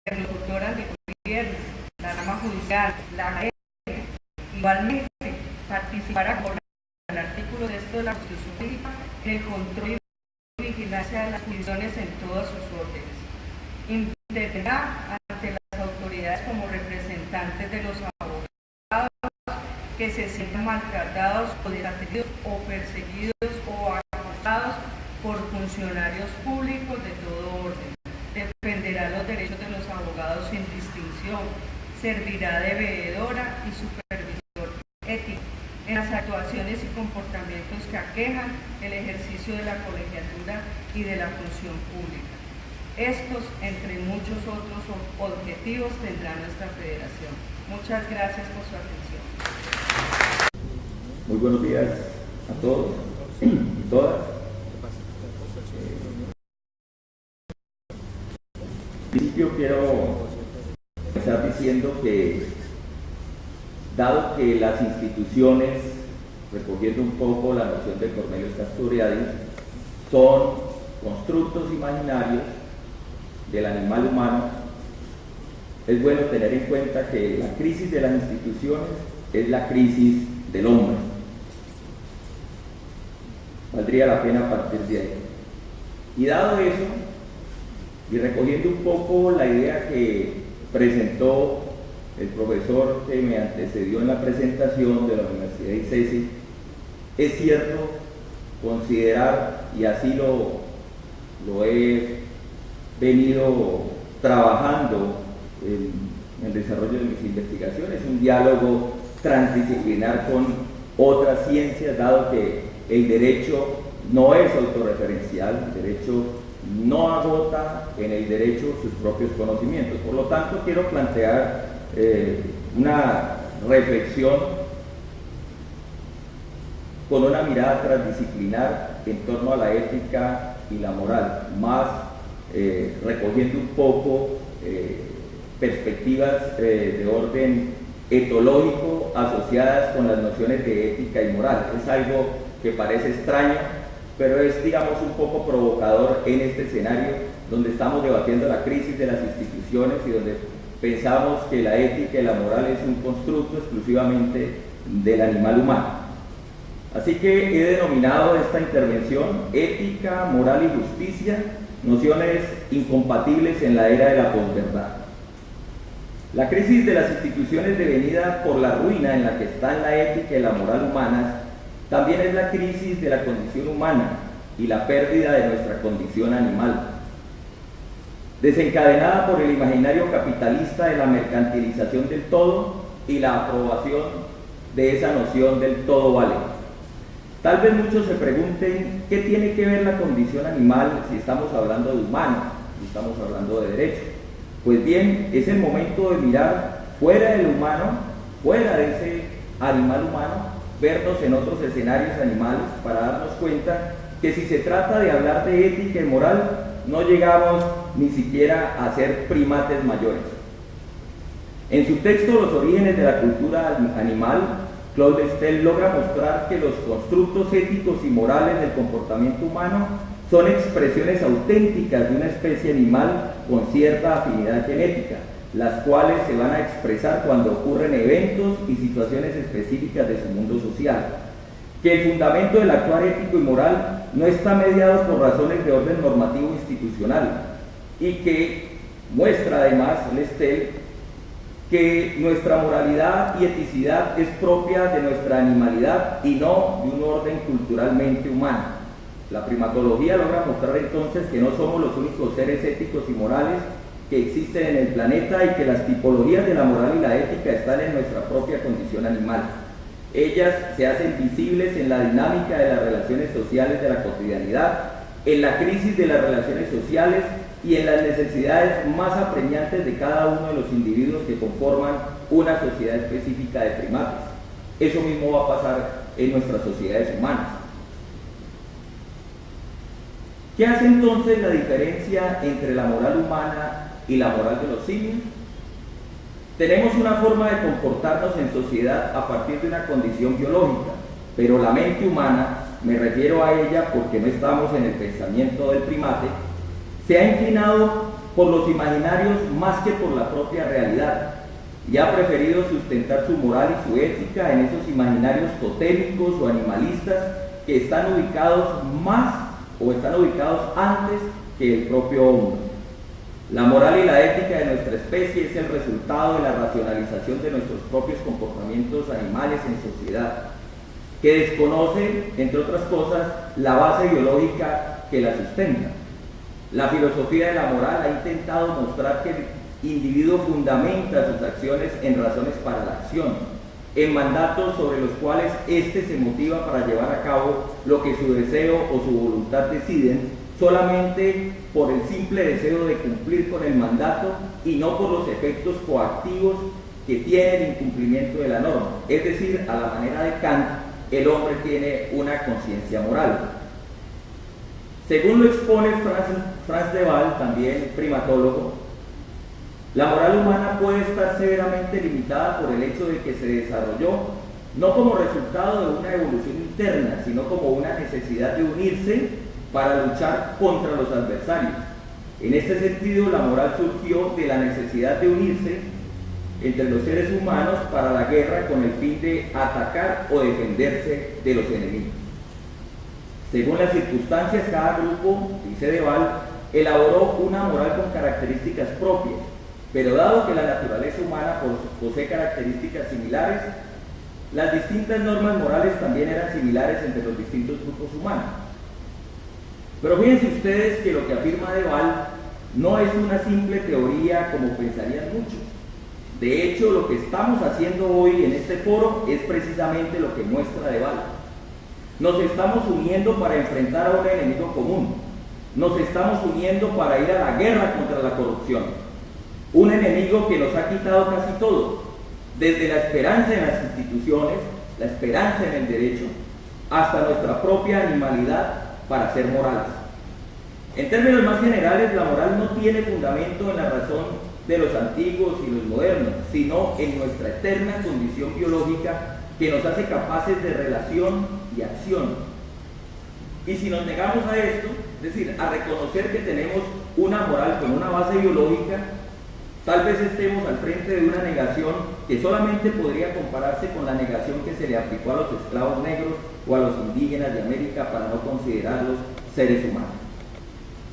interlocutora del gobierno, la rama judicial, la academia. Igualmente participará con el artículo de esto de la Constitución Política en el control y vigilancia de las jurisdicciones en todas sus órdenes. Intervendrá ante las autoridades como representantes de los abogados que se sientan maltratados o desatendidos o perseguidos o acosados por funcionarios públicos de todo orden. Defenderá los derechos de los abogados sin distinción. Servirá de veedora y supervisor ético en las actuaciones y comportamientos que aquejan el ejercicio de la colegiatura y de la función pública. Estos, entre muchos otros objetivos, tendrá nuestra federación. Muchas gracias por su atención. Muy buenos días a todos y todas. En principio quiero empezar diciendo que, dado que las instituciones, recogiendo un poco la noción de Cornelius Castoriadis, son constructos imaginarios del animal humano, es bueno tener en cuenta que la crisis de las instituciones es la crisis del hombre. Valdría la pena partir de ahí. Y dado eso, y recogiendo un poco la idea que presentó el profesor que me antecedió en la presentación de la Universidad de ICESI, es cierto considerar, y así lo he venido trabajando en el desarrollo de mis investigaciones, un diálogo transdisciplinar con otras ciencias, dado que el derecho no es autorreferencial, el derecho no agota en el derecho sus propios conocimientos. Por lo tanto, quiero plantear una reflexión con una mirada transdisciplinar en torno a la ética y la moral, más recogiendo un poco perspectivas de orden etológico asociadas con las nociones de ética y moral. Es algo que parece extraño, pero es, digamos, un poco provocador en este escenario donde estamos debatiendo la crisis de las instituciones y donde pensamos que la ética y la moral es un constructo exclusivamente del animal humano. Así que he denominado esta intervención ética, moral y justicia, nociones incompatibles en la era de la posverdad. La crisis de las instituciones devenida por la ruina en la que están la ética y la moral humanas también es la crisis de la condición humana y la pérdida de nuestra condición animal, desencadenada por el imaginario capitalista de la mercantilización del todo y la aprobación de esa noción del todo vale. Tal vez muchos se pregunten qué tiene que ver la condición animal si estamos hablando de humanos, si estamos hablando de derechos. Pues bien, es el momento de mirar fuera del humano, fuera de ese animal humano, vernos en otros escenarios animales para darnos cuenta que si se trata de hablar de ética y moral, no llegamos ni siquiera a ser primates mayores. En su texto Los orígenes de la cultura animal, Claude Stel logra mostrar que los constructos éticos y morales del comportamiento humano son expresiones auténticas de una especie animal con cierta afinidad genética, las cuales se van a expresar cuando ocurren eventos y situaciones específicas de su mundo social. Que el fundamento del actuar ético y moral no está mediado por razones de orden normativo institucional y que muestra además Stel que nuestra moralidad y eticidad es propia de nuestra animalidad y no de un orden culturalmente humano. La primatología logra mostrar entonces que no somos los únicos seres éticos y morales que existen en el planeta y que las tipologías de la moral y la ética están en nuestra propia condición animal. Ellas se hacen visibles en la dinámica de las relaciones sociales de la cotidianidad, en la crisis de las relaciones sociales y en las necesidades más apremiantes de cada uno de los individuos que conforman una sociedad específica de primates. Eso mismo va a pasar en nuestras sociedades humanas. ¿Qué hace entonces la diferencia entre la moral humana y la moral de los simios? Tenemos una forma de comportarnos en sociedad a partir de una condición biológica, pero la mente humana, me refiero a ella porque no estamos en el pensamiento del primate, se ha inclinado por los imaginarios más que por la propia realidad y ha preferido sustentar su moral y su ética en esos imaginarios totémicos o animalistas que están ubicados más o están ubicados antes que el propio hombre. La moral y la ética de nuestra especie es el resultado de la racionalización de nuestros propios comportamientos animales en sociedad, que desconoce, entre otras cosas, la base biológica que la sustenta. La filosofía de la moral ha intentado mostrar que el individuo fundamenta sus acciones en razones para la acción, en mandatos sobre los cuales éste se motiva para llevar a cabo lo que su deseo o su voluntad deciden, solamente por el simple deseo de cumplir con el mandato y no por los efectos coactivos que tiene el incumplimiento de la norma. Es decir, a la manera de Kant, el hombre tiene una conciencia moral. Según lo expone Franz de Waal, también primatólogo, la moral humana puede estar severamente limitada por el hecho de que se desarrolló no como resultado de una evolución interna, sino como una necesidad de unirse para luchar contra los adversarios. En este sentido, la moral surgió de la necesidad de unirse entre los seres humanos para la guerra con el fin de atacar o defenderse de los enemigos. Según las circunstancias, cada grupo, dice de Waal, elaboró una moral con características propias, pero dado que la naturaleza humana posee características similares, las distintas normas morales también eran similares entre los distintos grupos humanos. Pero fíjense ustedes que lo que afirma de Waal no es una simple teoría como pensarían muchos. De hecho, lo que estamos haciendo hoy en este foro es precisamente lo que muestra de Waal. Nos estamos uniendo para enfrentar a un enemigo común. Nos estamos uniendo para ir a la guerra contra la corrupción. Un enemigo que nos ha quitado casi todo, desde la esperanza en las instituciones, la esperanza en el derecho, hasta nuestra propia animalidad para ser morales. En términos más generales, la moral no tiene fundamento en la razón de los antiguos y los modernos, sino en nuestra eterna condición biológica que nos hace capaces de relación y acción. Y si nos negamos a esto, es decir, a reconocer que tenemos una moral con una base biológica, tal vez estemos al frente de una negación que solamente podría compararse con la negación que se le aplicó a los esclavos negros o a los indígenas de América para no considerarlos seres humanos.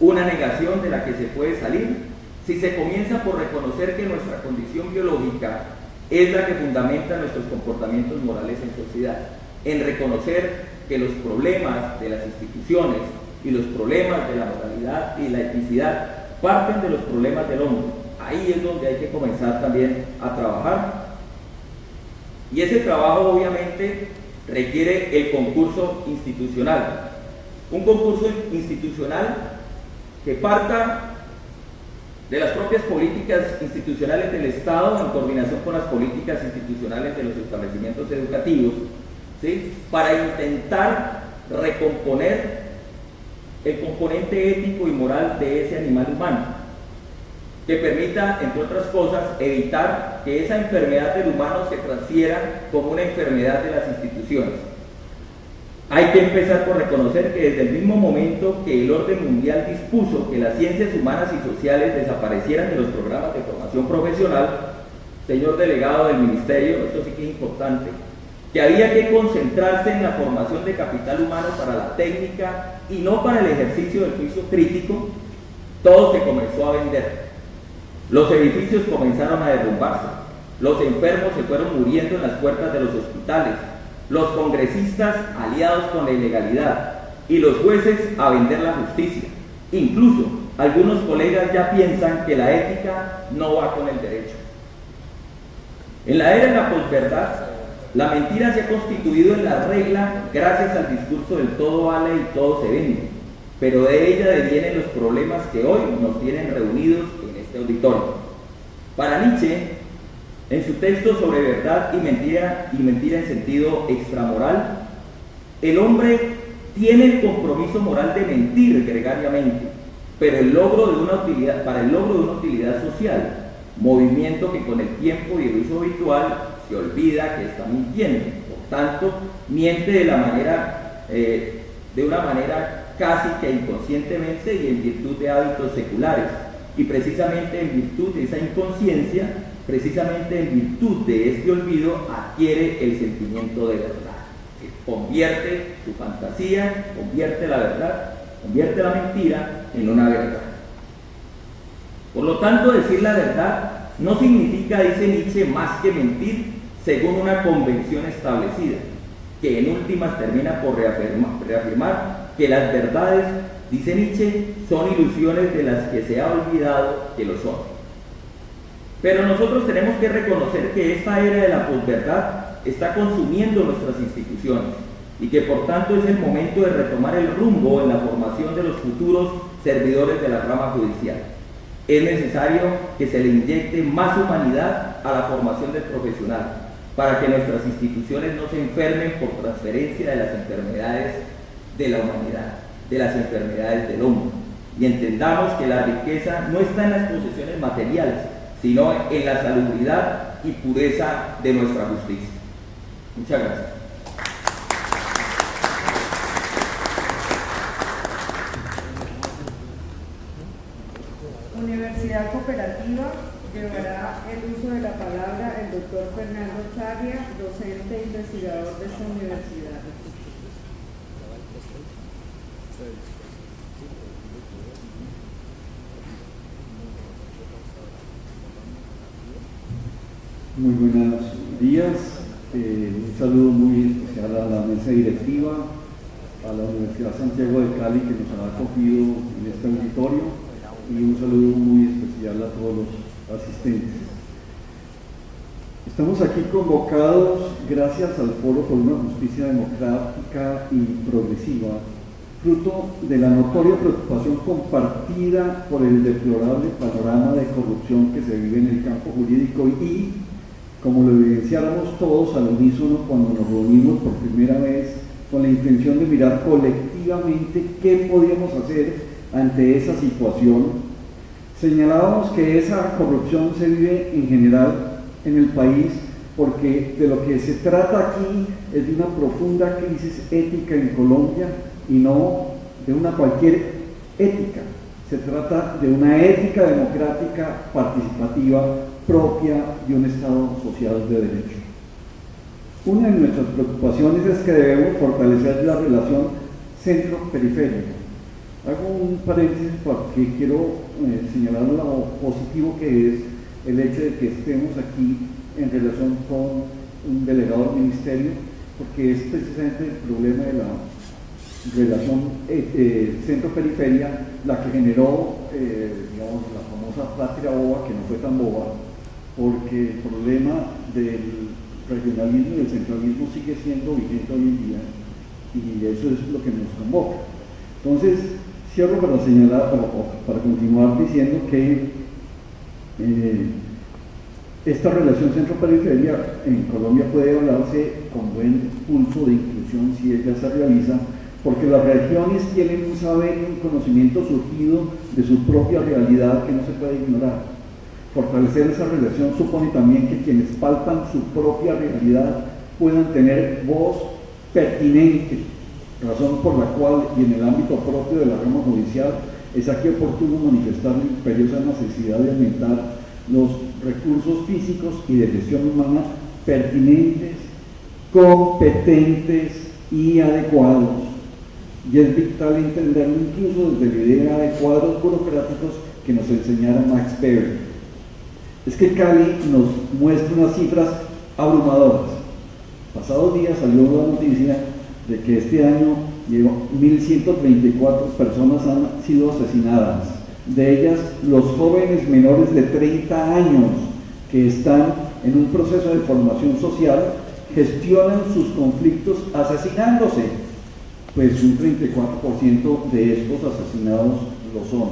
Una negación de la que se puede salir si se comienza por reconocer que nuestra condición biológica es la que fundamenta nuestros comportamientos morales en sociedad, en reconocer que los problemas de las instituciones y los problemas de la moralidad y la eticidad parten de los problemas del hombre. Ahí es donde hay que comenzar también a trabajar. Y ese trabajo obviamente requiere el concurso institucional. Un concurso institucional que parta de las propias políticas institucionales del Estado en coordinación con las políticas institucionales de los establecimientos educativos, ¿sí?, para intentar recomponer el componente ético y moral de ese animal humano, que permita, entre otras cosas, evitar que esa enfermedad del humano se transfiera como una enfermedad de las instituciones. Hay que empezar por reconocer que desde el mismo momento que el orden mundial dispuso que las ciencias humanas y sociales desaparecieran de los programas de formación profesional, señor delegado del ministerio, esto sí que es importante, que había que concentrarse en la formación de capital humano para la técnica y no para el ejercicio del juicio crítico, todo se comenzó a vender. Los edificios comenzaron a derrumbarse, los enfermos se fueron muriendo en las puertas de los hospitales, los congresistas aliados con la ilegalidad y los jueces a vender la justicia. Incluso algunos colegas ya piensan que la ética no va con el derecho. En la era de la posverdad, la mentira se ha constituido en la regla gracias al discurso del todo vale y todo se vende, pero de ella devienen los problemas que hoy nos tienen reunidos en este auditorio. Para Nietzsche, en su texto sobre verdad y mentira en sentido extramoral, el hombre tiene el compromiso moral de mentir gregariamente, pero para el logro de una utilidad social, movimiento que con el tiempo y el uso habitual se olvida que está mintiendo. Por tanto, miente de una manera casi que inconscientemente y en virtud de hábitos seculares, y precisamente en virtud de esa inconsciencia, precisamente en virtud de este olvido, adquiere el sentimiento de verdad, que convierte su fantasía, convierte la verdad, convierte la mentira en una verdad. Por lo tanto, decir la verdad no significa, dice Nietzsche, más que mentir según una convención establecida, que en últimas termina por reafirmar que las verdades, dice Nietzsche, son ilusiones de las que se ha olvidado que lo son. Pero nosotros tenemos que reconocer que esta era de la posverdad está consumiendo nuestras instituciones y que por tanto es el momento de retomar el rumbo en la formación de los futuros servidores de la rama judicial. Es necesario que se le inyecte más humanidad a la formación del profesional para que nuestras instituciones no se enfermen por transferencia de las enfermedades de la humanidad, de las enfermedades del hombre, y entendamos que la riqueza no está en las posesiones materiales, sino en la salubridad y pureza de nuestra justicia. Muchas gracias. Universidad Cooperativa, llevará el uso de la palabra el doctor Fernando Charria, docente e investigador de esta universidad. Muy buenos días, un saludo muy especial a la mesa directiva, a la Universidad Santiago de Cali que nos ha acogido en este auditorio, y un saludo muy especial a todos los asistentes. Estamos aquí convocados gracias al Foro por una Justicia Democrática y Progresiva, fruto de la notoria preocupación compartida por el deplorable panorama de corrupción que se vive en el campo jurídico y, como lo evidenciáramos todos al unísono cuando nos reunimos por primera vez con la intención de mirar colectivamente qué podíamos hacer ante esa situación, señalábamos que esa corrupción se vive en general en el país porque de lo que se trata aquí es de una profunda crisis ética en Colombia y no de una cualquier ética. Se trata de una ética democrática participativa propia de un Estado social de derecho. Una de nuestras preocupaciones es que debemos fortalecer la relación centro-periferia. Hago un paréntesis porque quiero señalar lo positivo que es el hecho de que estemos aquí en relación con un delegado del ministerio, porque es precisamente el problema de la relación centro-periferia la que generó digamos, la famosa patria boba, que no fue tan boba, porque el problema del regionalismo y del centralismo sigue siendo vigente hoy en día, y eso es lo que nos convoca. Entonces, cierro para señalar, para continuar diciendo que esta relación centro-periferia en Colombia puede hablarse con buen pulso de inclusión si ella se realiza, porque las regiones tienen un saber y un conocimiento surgido de su propia realidad que no se puede ignorar. Fortalecer esa relación supone también que quienes palpan su propia realidad puedan tener voz pertinente, razón por la cual, y en el ámbito propio de la rama judicial, es aquí oportuno manifestar la imperiosa necesidad de aumentar los recursos físicos y de gestión humana pertinentes, competentes y adecuados. Y es vital entenderlo incluso desde la idea de cuadros burocráticos que nos enseñara Max Weber. Es que Cali nos muestra unas cifras abrumadoras. Pasados días salió la noticia de que este año 1.134 personas han sido asesinadas. De ellas, los jóvenes menores de 30 años que están en un proceso de formación social gestionan sus conflictos asesinándose, pues un 34% de estos asesinados lo son.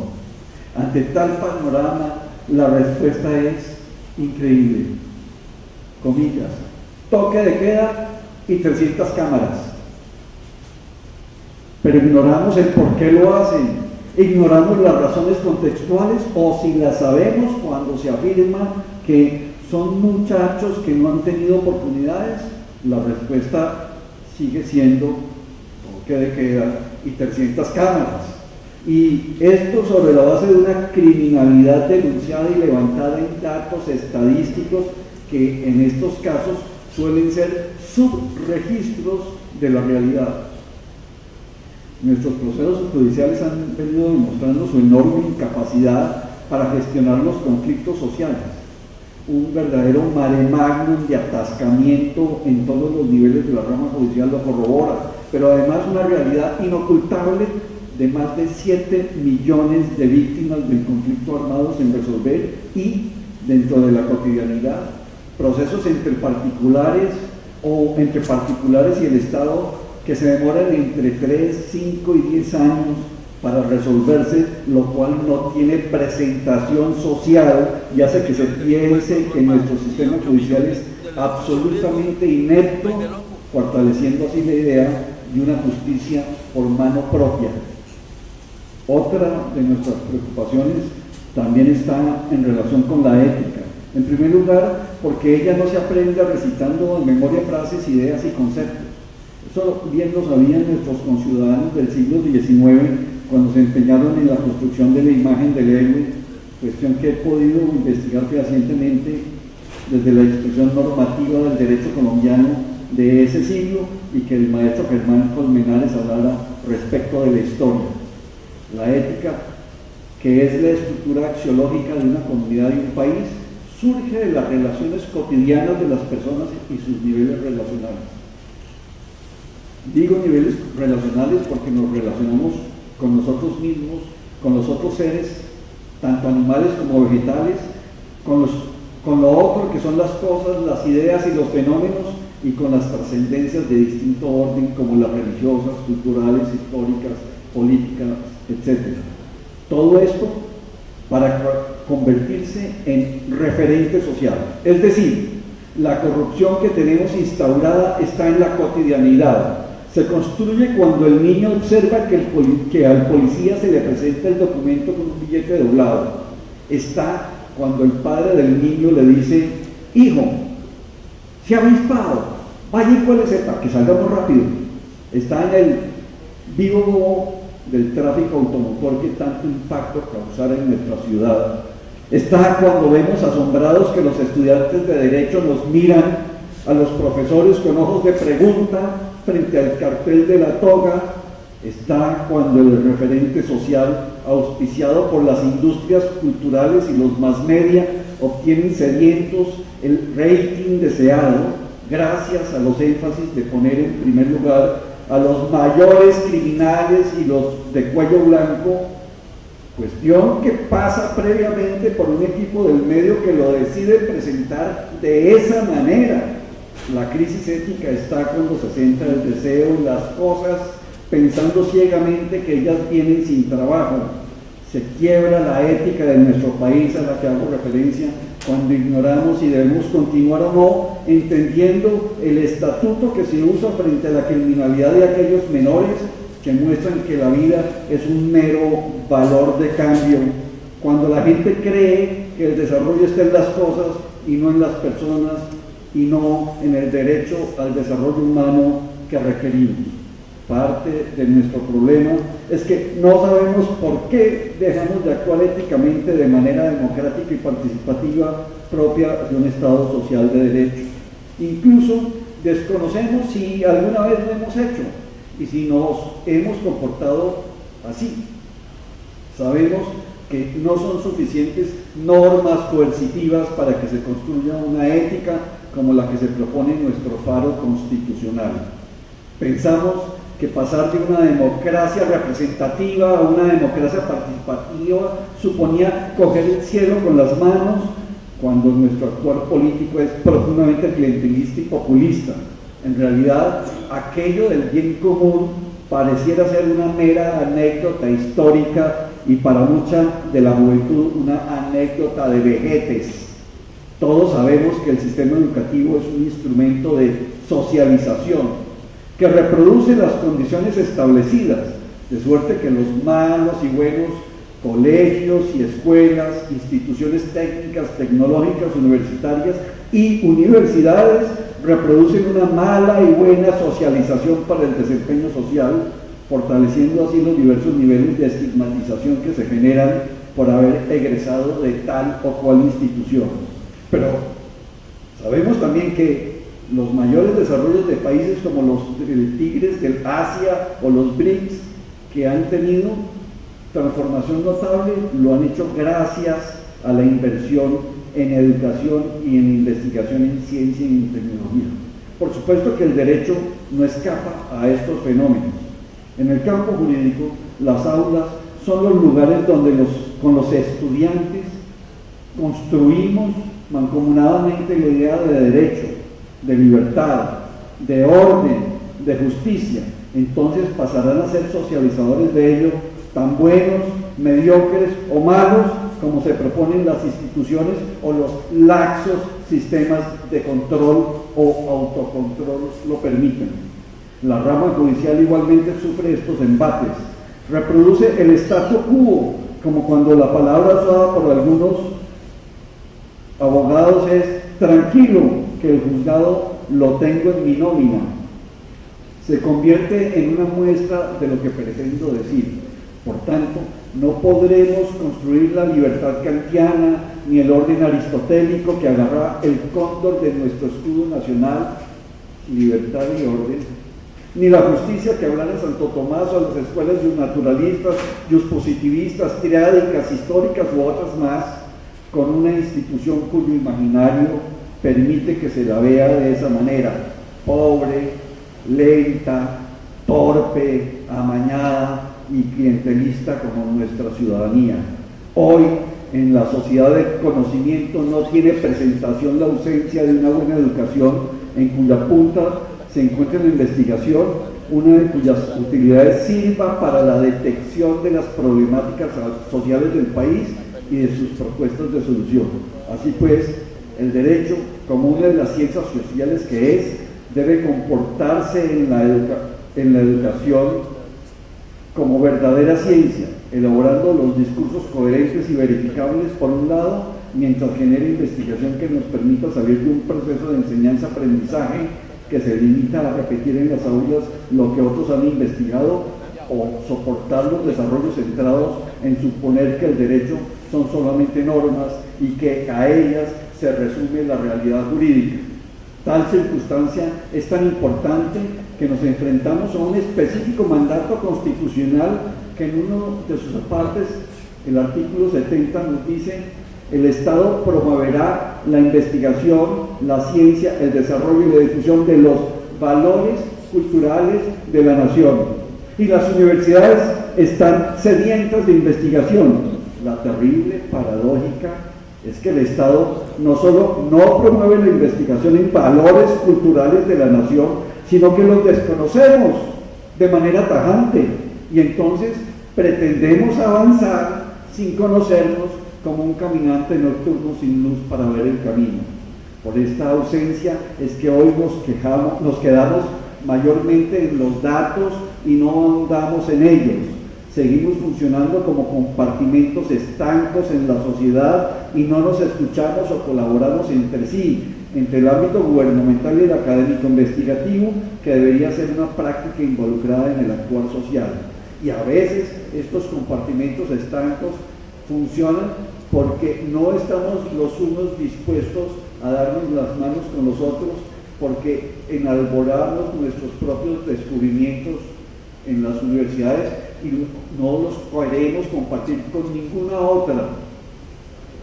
Ante tal panorama, la respuesta es increíble. Comillas, toque de queda y 300 cámaras. Pero ignoramos el por qué lo hacen. Ignoramos las razones contextuales, o si las sabemos cuando se afirma que son muchachos que no han tenido oportunidades, la respuesta sigue siendo toque de queda y 300 cámaras. Y esto sobre la base de una criminalidad denunciada y levantada en datos estadísticos que en estos casos suelen ser subregistros de la realidad. Nuestros procesos judiciales han venido demostrando su enorme incapacidad para gestionar los conflictos sociales. Un verdadero mare magnum de atascamiento en todos los niveles de la rama judicial lo corrobora, pero además una realidad inocultable de más de 7 millones de víctimas del conflicto armado sin resolver y, dentro de la cotidianidad, procesos entre particulares o entre particulares y el Estado que se demoran entre 3, 5 y 10 años para resolverse, lo cual no tiene presentación social y hace que se piense que nuestro sistema judicial es absolutamente inepto, fortaleciendo así la idea de una justicia por mano propia. Otra de nuestras preocupaciones también está en relación con la ética. En primer lugar, porque ella no se aprende recitando en memoria frases, ideas y conceptos. Eso bien lo sabían nuestros conciudadanos del siglo XIX cuando se empeñaron en la construcción de la imagen del héroe, cuestión que he podido investigar fehacientemente desde la expresión normativa del derecho colombiano de ese siglo y que el maestro Germán Colmenares hablara respecto de la historia. La ética, que es la estructura axiológica de una comunidad y un país, surge de las relaciones cotidianas de las personas y sus niveles relacionales. Digo niveles relacionales porque nos relacionamos con nosotros mismos, con los otros seres, tanto animales como vegetales, con lo otro que son las cosas, las ideas y los fenómenos, y con las trascendencias de distinto orden como las religiosas, culturales, históricas, políticas, etc. Todo esto para convertirse en referente social. Es decir, la corrupción que tenemos instaurada está en la cotidianidad. Se construye cuando el niño observa que al policía se le presenta el documento con un billete doblado. Está cuando el padre del niño le dice: hijo, se ha avispado, vaya y cuélese para que salgamos rápido. Está en el vivo del tráfico automotor que tanto impacto causara en nuestra ciudad. Está cuando vemos asombrados que los estudiantes de Derecho nos miran a los profesores con ojos de pregunta frente al cartel de la toga. Está cuando el referente social, auspiciado por las industrias culturales y los mass media, obtienen sedientos el rating deseado gracias a los énfasis de poner en primer lugar a los mayores criminales y los de cuello blanco, cuestión que pasa previamente por un equipo del medio que lo decide presentar de esa manera. La crisis ética está cuando se centra el deseo en las cosas pensando ciegamente que ellas vienen sin trabajo. Se quiebra la ética de nuestro país a la que hago referencia cuando ignoramos si debemos continuar o no, entendiendo el estatuto que se usa frente a la criminalidad de aquellos menores que muestran que la vida es un mero valor de cambio, cuando la gente cree que el desarrollo está en las cosas y no en las personas, y no en el derecho al desarrollo humano que requerimos. Parte de nuestro problema es que no sabemos por qué dejamos de actuar éticamente de manera democrática y participativa propia de un Estado social de derecho. Incluso desconocemos si alguna vez lo hemos hecho y si nos hemos comportado así. Sabemos que no son suficientes normas coercitivas para que se construya una ética como la que se propone en nuestro faro constitucional. Pensamos que pasar de una democracia representativa a una democracia participativa suponía coger el cielo con las manos, cuando nuestro actuar político es profundamente clientelista y populista. En realidad, aquello del bien común pareciera ser una mera anécdota histórica y para mucha de la juventud una anécdota de vejetes. Todos sabemos que el sistema educativo es un instrumento de socialización que reproduce las condiciones establecidas, de suerte que los malos y buenos colegios y escuelas, instituciones técnicas, tecnológicas, universitarias y universidades reproducen una mala y buena socialización para el desempeño social, fortaleciendo así los diversos niveles de estigmatización que se generan por haber egresado de tal o cual institución. Pero sabemos también que los mayores desarrollos de países como los tigres del Asia o los BRICS, que han tenido transformación notable, lo han hecho gracias a la inversión en educación y en investigación en ciencia y en tecnología. Por supuesto que el derecho no escapa a estos fenómenos. En el campo jurídico, las aulas son los lugares donde con los estudiantes construimos mancomunadamente la idea de derecho, de libertad, de orden, de justicia. Entonces pasarán a ser socializadores de ello, tan buenos, mediocres o malos como se proponen las instituciones o los laxos sistemas de control o autocontrol lo permiten. La rama judicial igualmente sufre estos embates, reproduce el statu quo, como cuando la palabra usada por algunos abogados es tranquilo, que el juzgado lo tengo en mi nómina. Se convierte en una muestra de lo que pretendo decir. Por tanto, no podremos construir la libertad kantiana ni el orden aristotélico que agarra el cóndor de nuestro escudo nacional, libertad y orden, ni la justicia que hablara Santo Tomás o las escuelas naturalistas, positivistas, triádicas, históricas u otras más, con una institución cuyo imaginario permite que se la vea de esa manera: pobre, lenta, torpe, amañada y clientelista como nuestra ciudadanía. Hoy, en la sociedad del conocimiento, no tiene presentación la ausencia de una buena educación, en cuya punta se encuentra la investigación, una de cuyas utilidades sirva para la detección de las problemáticas sociales del país y de sus propuestas de solución. Así pues, el derecho, como una de las ciencias sociales que es, debe comportarse en la educación como verdadera ciencia, elaborando los discursos coherentes y verificables por un lado, mientras genera investigación que nos permita salir de un proceso de enseñanza-aprendizaje que se limita a repetir en las aulas lo que otros han investigado o soportar los desarrollos centrados en suponer que el derecho son solamente normas y que a ellas se resume la realidad jurídica. Tal circunstancia es tan importante que nos enfrentamos a un específico mandato constitucional que en uno de sus partes, el artículo 70, nos dice: el Estado promoverá la investigación, la ciencia, el desarrollo y la difusión de los valores culturales de la nación. Y las universidades están sedientas de investigación. La terrible paradójica es que el Estado no solo no promueve la investigación en valores culturales de la nación, sino que los desconocemos de manera tajante, y entonces pretendemos avanzar sin conocernos, como un caminante nocturno sin luz para ver el camino. Por esta ausencia es que hoy nos quedamos mayormente en los datos y no ahondamos en ellos. Seguimos funcionando como compartimentos estancos en la sociedad y no nos escuchamos o colaboramos entre sí, entre el ámbito gubernamental y el académico investigativo, que debería ser una práctica involucrada en el actuar social. Y a veces estos compartimentos estancos funcionan porque no estamos los unos dispuestos a darnos las manos con los otros, porque enalboramos nuestros propios descubrimientos en las universidades y no los queremos compartir con ninguna otra.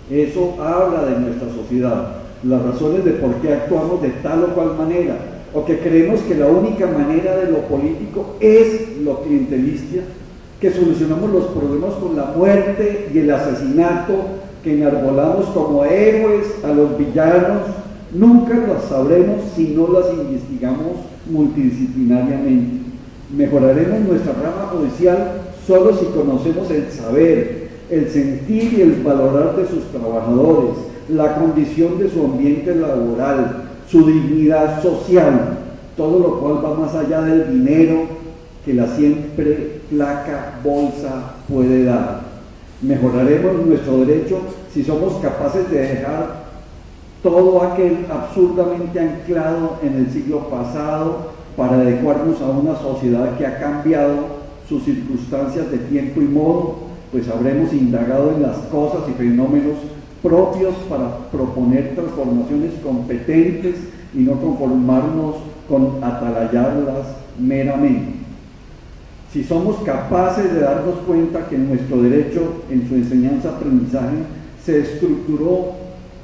Eso habla de nuestra sociedad, las razones de por qué actuamos de tal o cual manera, o que creemos que la única manera de lo político es lo clientelista, que solucionamos los problemas con la muerte y el asesinato, que enarbolamos como héroes a los villanos. Nunca las sabremos si no las investigamos multidisciplinariamente. Mejoraremos nuestra rama judicial solo si conocemos el saber, el sentir y el valorar de sus trabajadores, la condición de su ambiente laboral, su dignidad social, todo lo cual va más allá del dinero que la siempre flaca bolsa puede dar. Mejoraremos nuestro derecho si somos capaces de dejar todo aquel absurdamente anclado en el siglo pasado para adecuarnos a una sociedad que ha cambiado sus circunstancias de tiempo y modo, pues habremos indagado en las cosas y fenómenos propios para proponer transformaciones competentes y no conformarnos con atalayarlas meramente. Si somos capaces de darnos cuenta que nuestro derecho en su enseñanza-aprendizaje se estructuró,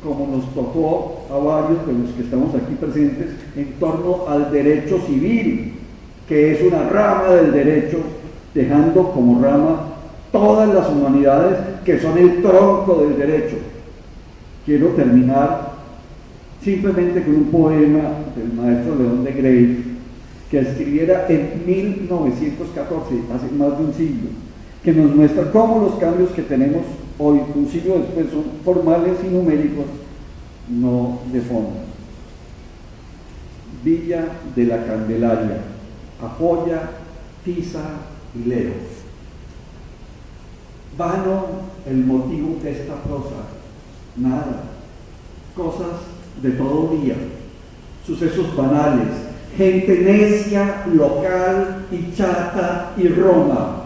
como nos tocó a varios de los que estamos aquí presentes, en torno al derecho civil, que es una rama del derecho, dejando como rama todas las humanidades que son el tronco del derecho. Quiero terminar simplemente con un poema del maestro León de Grey, que escribiera en 1914, hace más de un siglo, que nos muestra cómo los cambios que tenemos hoy, un siglo después, son formales y numéricos, no de fondo. Villa de la Candelaria, Apoya, Tiza y Leo. Vano el motivo de esta prosa, nada, cosas de todo día, sucesos banales, gente necia, local y chata y Roma,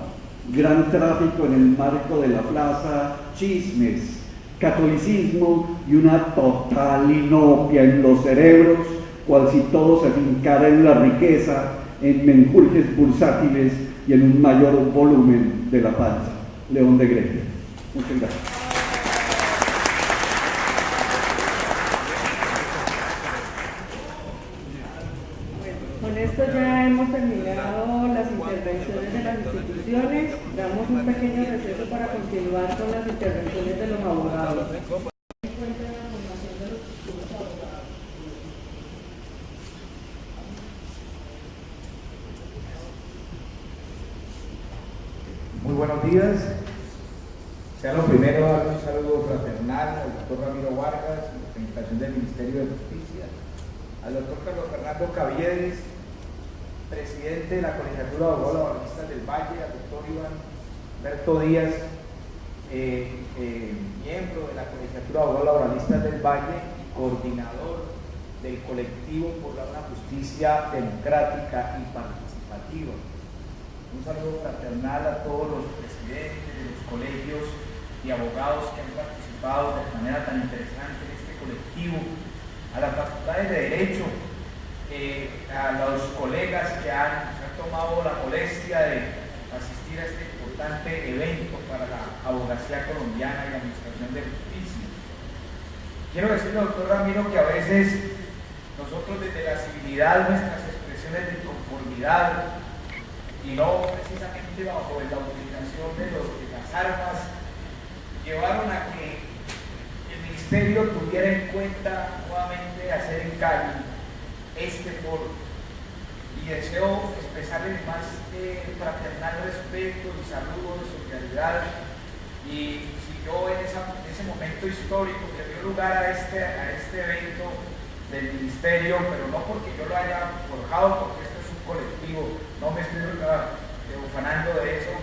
gran tráfico en el marco de la plaza, chismes, catolicismo y una total inopia en los cerebros, cual si todo se fincara en la riqueza, en menjurjes bursátiles y en un mayor volumen de la panza. León de Grey. Muchas gracias. Con esto ya hemos terminado las intervenciones de las instituciones. Damos un pequeño receso para continuar con las intervenciones de los abogados. Muy buenos días. Sea lo primero dar un saludo fraternal al doctor Ramiro Vargas, en representación del Ministerio de Justicia, al doctor Carlos Fernando Caviedes, presidente de la Colegiatura de Abogados Laboralistas del Valle, al doctor Iván Berto Díaz, miembro de la Colegiatura de Abogados Laboralistas del Valle y coordinador del colectivo por una justicia democrática y participativa. Un saludo fraternal a todos los presidentes de los colegios y abogados que han participado de manera tan interesante en este colectivo, a las facultades de Derecho, a los colegas que han tomado la molestia de asistir a este importante evento para la abogacía colombiana y la administración de justicia. Quiero decirle, doctor Ramiro, que a veces nosotros desde la civilidad, nuestras expresiones de inconformidad y no precisamente bajo la utilización de las armas, llevaron a que el Ministerio tuviera en cuenta nuevamente hacer en Cali este foro. Y deseo expresarle más fraternal respeto y saludo de solidaridad. Y siguió en ese momento histórico que dio lugar a este evento del Ministerio, pero no porque yo lo haya forjado, porque esto es un colectivo, no me estoy ufanando de eso.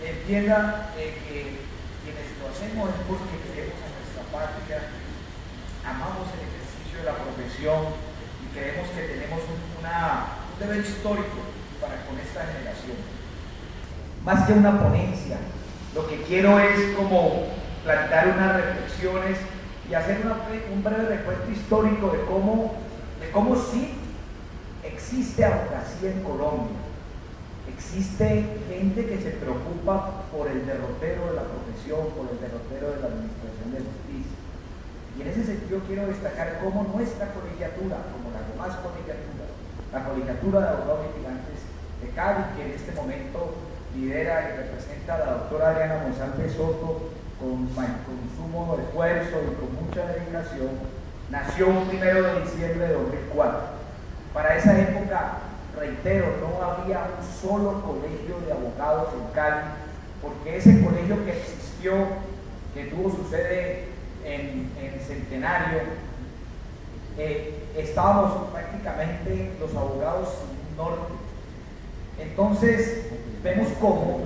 Entienda que quienes lo hacemos es porque queremos a nuestra patria, amamos el ejercicio de la profesión y creemos que tenemos un deber histórico para con esta generación. Más que una ponencia, lo que quiero es como plantear unas reflexiones y hacer un breve recuento histórico de cómo sí existe abogacía en Colombia. Existe gente que se preocupa por el derrotero de la profesión, por el derrotero de la administración de justicia. Y en ese sentido quiero destacar cómo nuestra colegiatura, como la demás colegiatura, la colegiatura de abogados litigantes de Cali, que en este momento lidera y representa a la doctora Adriana Monsalve Soto con sumo esfuerzo y con mucha dedicación, nació un 1 de diciembre de 2004. Para esa época, reitero, no había un solo colegio de abogados en Cali, porque ese colegio que existió, que tuvo su sede en Centenario, estábamos prácticamente los abogados sin norte. Entonces vemos cómo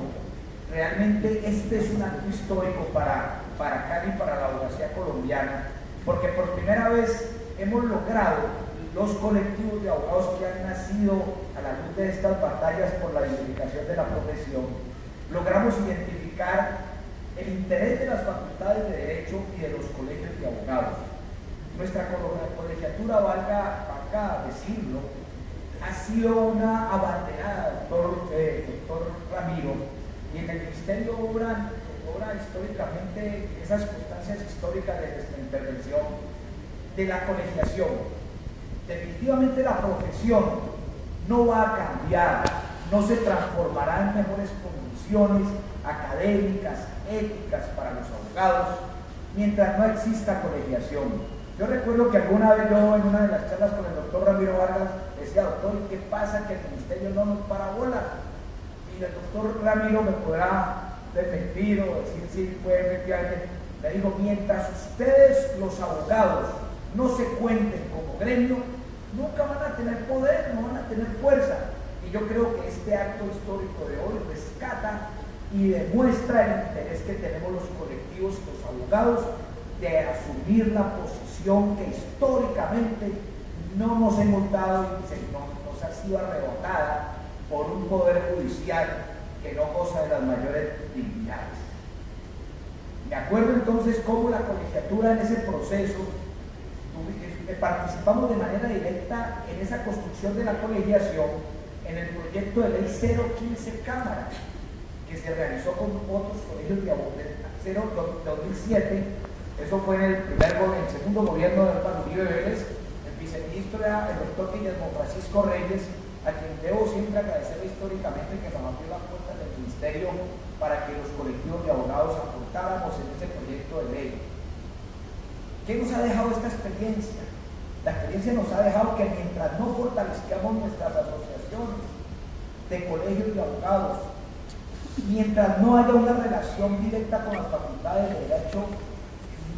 realmente este es un acto histórico para Cali y para la abogacía colombiana, porque por primera vez hemos logrado los colectivos de abogados que han nacido a la luz de estas batallas por la dignificación de la profesión, logramos identificar el interés de las facultades de Derecho y de los colegios de abogados. Nuestra colegiatura, valga decirlo, ha sido una abanderada, doctor Ramiro, y en el Ministerio obra históricamente esas circunstancias históricas de nuestra intervención de la colegiación. Definitivamente la profesión no va a cambiar, no se transformará en mejores condiciones académicas, éticas para los abogados, mientras no exista colegiación. Yo recuerdo que alguna vez yo en una de las charlas con el doctor Ramiro Vargas decía, doctor, ¿qué pasa que el Ministerio no nos para bola? Y el doctor Ramiro me podrá desmentir o decir si fue efectivamente. Le digo, mientras ustedes, los abogados, no se cuenten como gremio, nunca van a tener poder, no van a tener fuerza. Y yo creo que este acto histórico de hoy rescata y demuestra el interés que tenemos los colectivos y los abogados de asumir la posición que históricamente no nos hemos dado y nos ha sido arrebatada por un poder judicial que no goza de las mayores dignidades. Me acuerdo entonces cómo la colegiatura en ese proceso participamos de manera directa en esa construcción de la colegiación en el proyecto de ley 015 Cámara, que se realizó con otros colegios de abogados 2007. Eso fue en el segundo gobierno de Álvaro Uribe Vélez. El viceministro era el doctor Guillermo Francisco Reyes, a quien debo siempre agradecer históricamente que nos abrió la puerta del ministerio para que los colectivos de abogados aportáramos en ese proyecto de ley. ¿Qué nos ha dejado esta experiencia? La experiencia nos ha dejado que mientras no fortalezcamos nuestras asociaciones de colegios de abogados, mientras no haya una relación directa con las facultades de Derecho,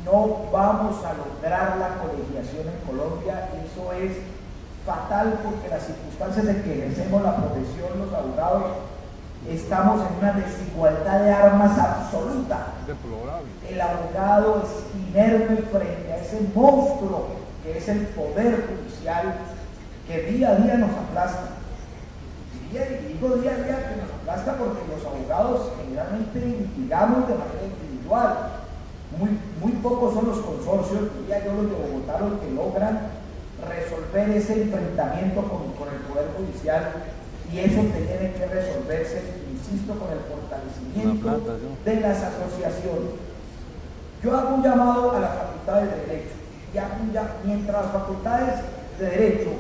no vamos a lograr la colegiación en Colombia, y eso es fatal porque las circunstancias en que ejercemos la profesión, los abogados, estamos en una desigualdad de armas absoluta. El abogado es inerme frente a ese monstruo que es el poder judicial que día a día nos aplasta. y digo día a día que nos aplasta porque los abogados generalmente litigamos de manera individual. Muy pocos son los consorcios, diría yo, los de Bogotá, los que logran resolver ese enfrentamiento con el Poder Judicial, y eso tiene que resolverse, insisto, con el fortalecimiento de las asociaciones. Yo hago un llamado a las facultades de Derecho, mientras las facultades de Derecho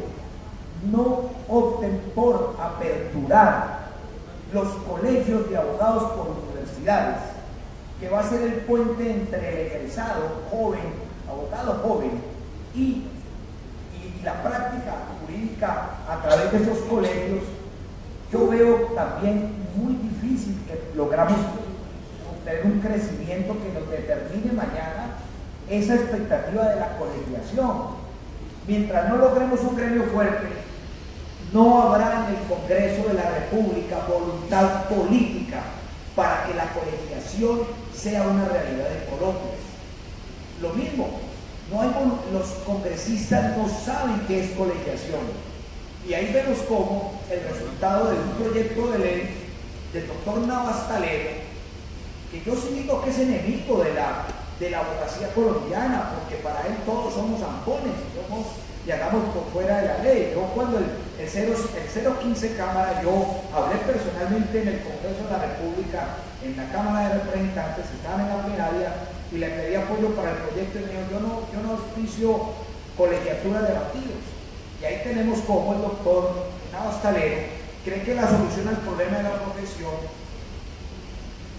no opten por aperturar los colegios de abogados por universidades, que va a ser el puente entre el egresado joven, abogado joven, y la práctica jurídica a través de esos colegios, yo veo también muy difícil que logramos obtener un crecimiento que nos determine mañana esa expectativa de la colegiación. Mientras no logremos un gremio fuerte, no habrá en el Congreso de la República voluntad política para que la colegiación sea una realidad en Colombia. Lo mismo, los congresistas no saben qué es colegiación. Y ahí vemos cómo el resultado de un proyecto de ley del doctor Navas Talero, que yo sí digo que es enemigo de la abogacía colombiana, porque para él todos somos zampones y hagamos por fuera de la ley. Yo cuando el 015 Cámara, yo hablé personalmente en el Congreso de la República, en la Cámara de Representantes, estaban en la plenaria y le pedí apoyo para el proyecto y me dijo, yo no auspicio colegiaturas de batidos. Y ahí tenemos cómo el doctor Navas Talero cree que la solución al problema de la profesión,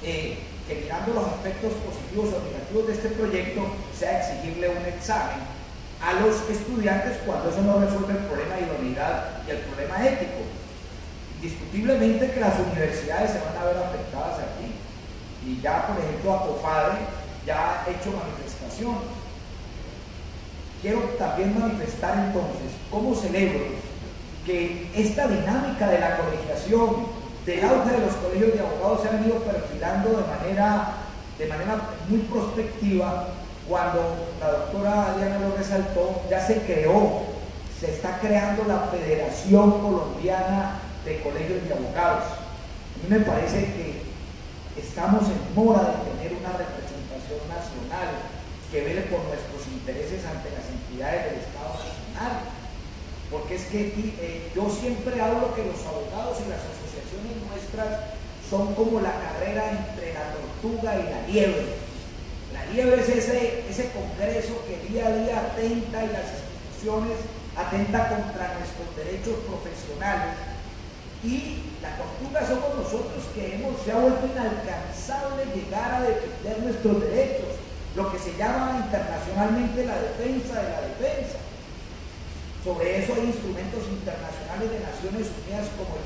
que mirando los aspectos positivos o negativos de este proyecto, sea exigirle un examen a los estudiantes cuando eso no resuelve el problema de idoneidad y el problema ético. Indiscutiblemente que las universidades se van a ver afectadas aquí, y ya por ejemplo ACOFADE ya ha hecho manifestación. Quiero también manifestar entonces cómo celebro que esta dinámica de la colegiación, del auge de los colegios de abogados, se ha venido perfilando de manera muy prospectiva. Cuando la doctora Diana lo resaltó, ya se está creando la Federación Colombiana de Colegios de Abogados. A mí me parece que estamos en mora de tener una representación nacional que vele por nuestros intereses ante las entidades del Estado nacional, porque es que yo siempre hablo que los abogados y las asociaciones nuestras son como la carrera entre la tortuga y la liebre. La liebre es ese congreso que día a día atenta, y las instituciones atenta contra nuestros derechos profesionales, y la tortuga somos nosotros que se ha vuelto inalcanzable llegar a defender nuestros derechos, lo que se llama internacionalmente la defensa de la defensa. Sobre eso hay instrumentos internacionales de Naciones Unidas como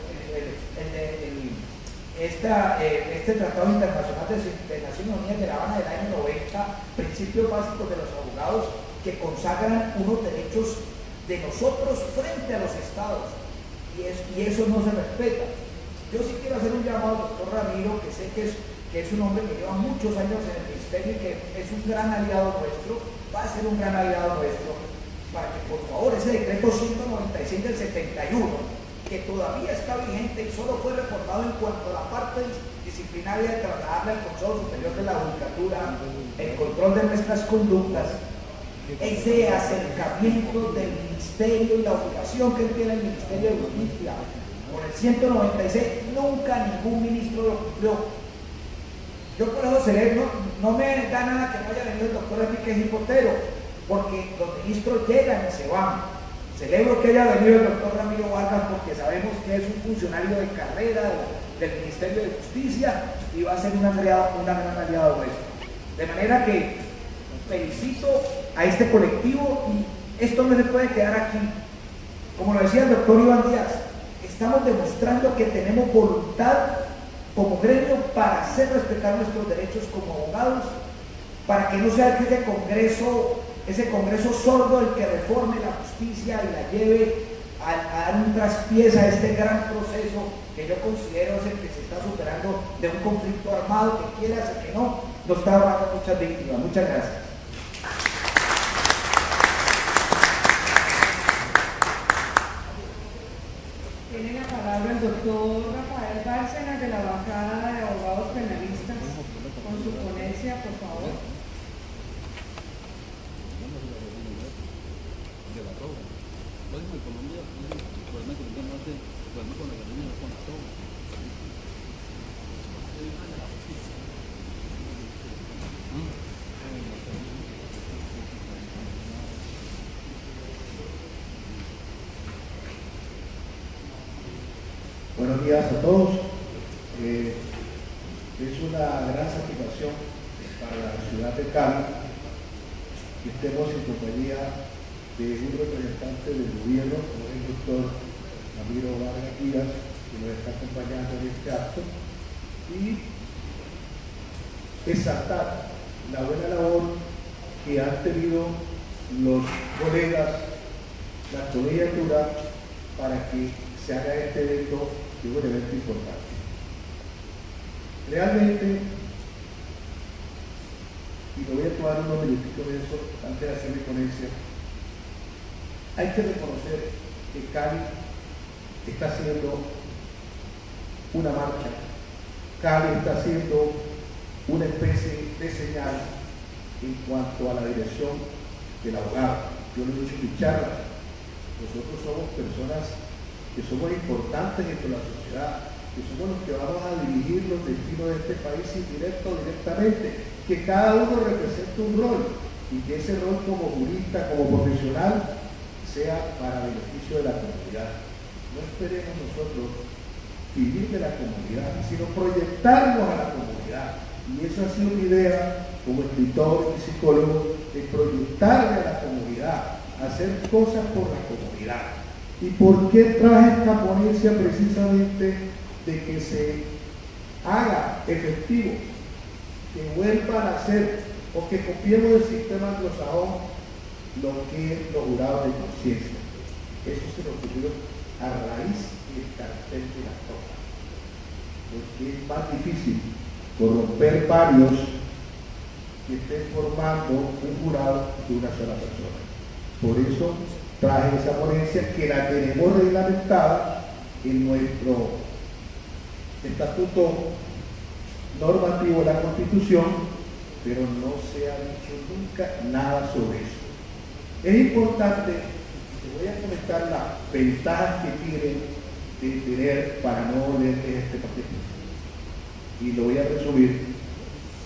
este Tratado Internacional de Naciones Unidas de La Habana del año 90, principios básicos de los abogados, que consagran unos derechos de nosotros frente a los estados, y eso no se respeta. Yo sí quiero hacer un llamado al doctor Ramiro, que sé que es un hombre que lleva muchos años en el ministerio y que es un gran aliado nuestro, va a ser un gran aliado nuestro, para que por favor ese decreto 196 del 71, que todavía está vigente y solo fue reformado en cuanto a la parte disciplinaria de trasladarle al Consejo Superior de la Judicatura el control de nuestras conductas, ese acercamiento del ministerio y la obligación que tiene el Ministerio de Justicia por el 196, nunca ningún ministro lo cumplió. Yo por eso celebro, no me da nada que no haya venido el doctor Enrique Gipotero, porque los ministros llegan y se van. Celebro que haya venido el doctor Ramiro Vargas, porque sabemos que es un funcionario de carrera del Ministerio de Justicia y va a ser una gran aliado nuestro. De manera que felicito a este colectivo, y esto no se puede quedar aquí. Como lo decía el doctor Iván Díaz, estamos demostrando que tenemos voluntad como gremio para hacer respetar nuestros derechos como abogados, para que no sea que ese congreso sordo el que reforme la justicia y la lleve a dar un traspiés a este gran proceso que yo considero es el que se está superando de un conflicto armado que quiera hacer que no está ahorrando muchas víctimas. Muchas gracias. Tiene la palabra palabra el doctor Rafael Bárcenas de la bancada de abogados penalistas con su ponencia, por favor. Buenos días a todos. Es una gran satisfacción para la ciudad de Cali que estemos en compañía de un representante del gobierno, como es el doctor Ramiro Vargas Díaz, que nos está acompañando en este acto, y exaltar la buena labor que han tenido los colegas, la colegiatura, para que se haga este evento, que es un evento importante. Realmente, y me voy a tomar unos minutitos de eso antes de hacer mi ponencia, hay que reconocer que Cali está haciendo una marcha. Cali está haciendo una especie de señal en cuanto a la dirección del abogado. Yo lo he dicho en mis charlas, nosotros somos personas que somos importantes dentro de la sociedad, que somos los que vamos a dirigir los destinos de este país indirecto o directamente, que cada uno representa un rol y que ese rol como jurista, como profesional, sea para beneficio de la comunidad. No esperemos nosotros vivir de la comunidad, sino proyectarnos a la comunidad. Y esa ha sido mi idea como escritor y psicólogo, de proyectarme a la comunidad, hacer cosas por la comunidad. ¿Y por qué traje esta ponencia? Precisamente de que se haga efectivo, que vuelvan a hacer o que copiemos del sistema anglosajón lo que es los jurados de conciencia. Eso se nos ocurrió a raíz del cartel de la torta, porque es más difícil corromper varios que estén formando un jurado de una sola persona. Por eso traje esa ponencia que la tenemos reglamentada en nuestro estatuto normativo de la Constitución, pero no se ha dicho nunca nada sobre eso. Es importante, te voy a comentar las ventajas que tienen de tener, para no leer este papel, y lo voy a resumir,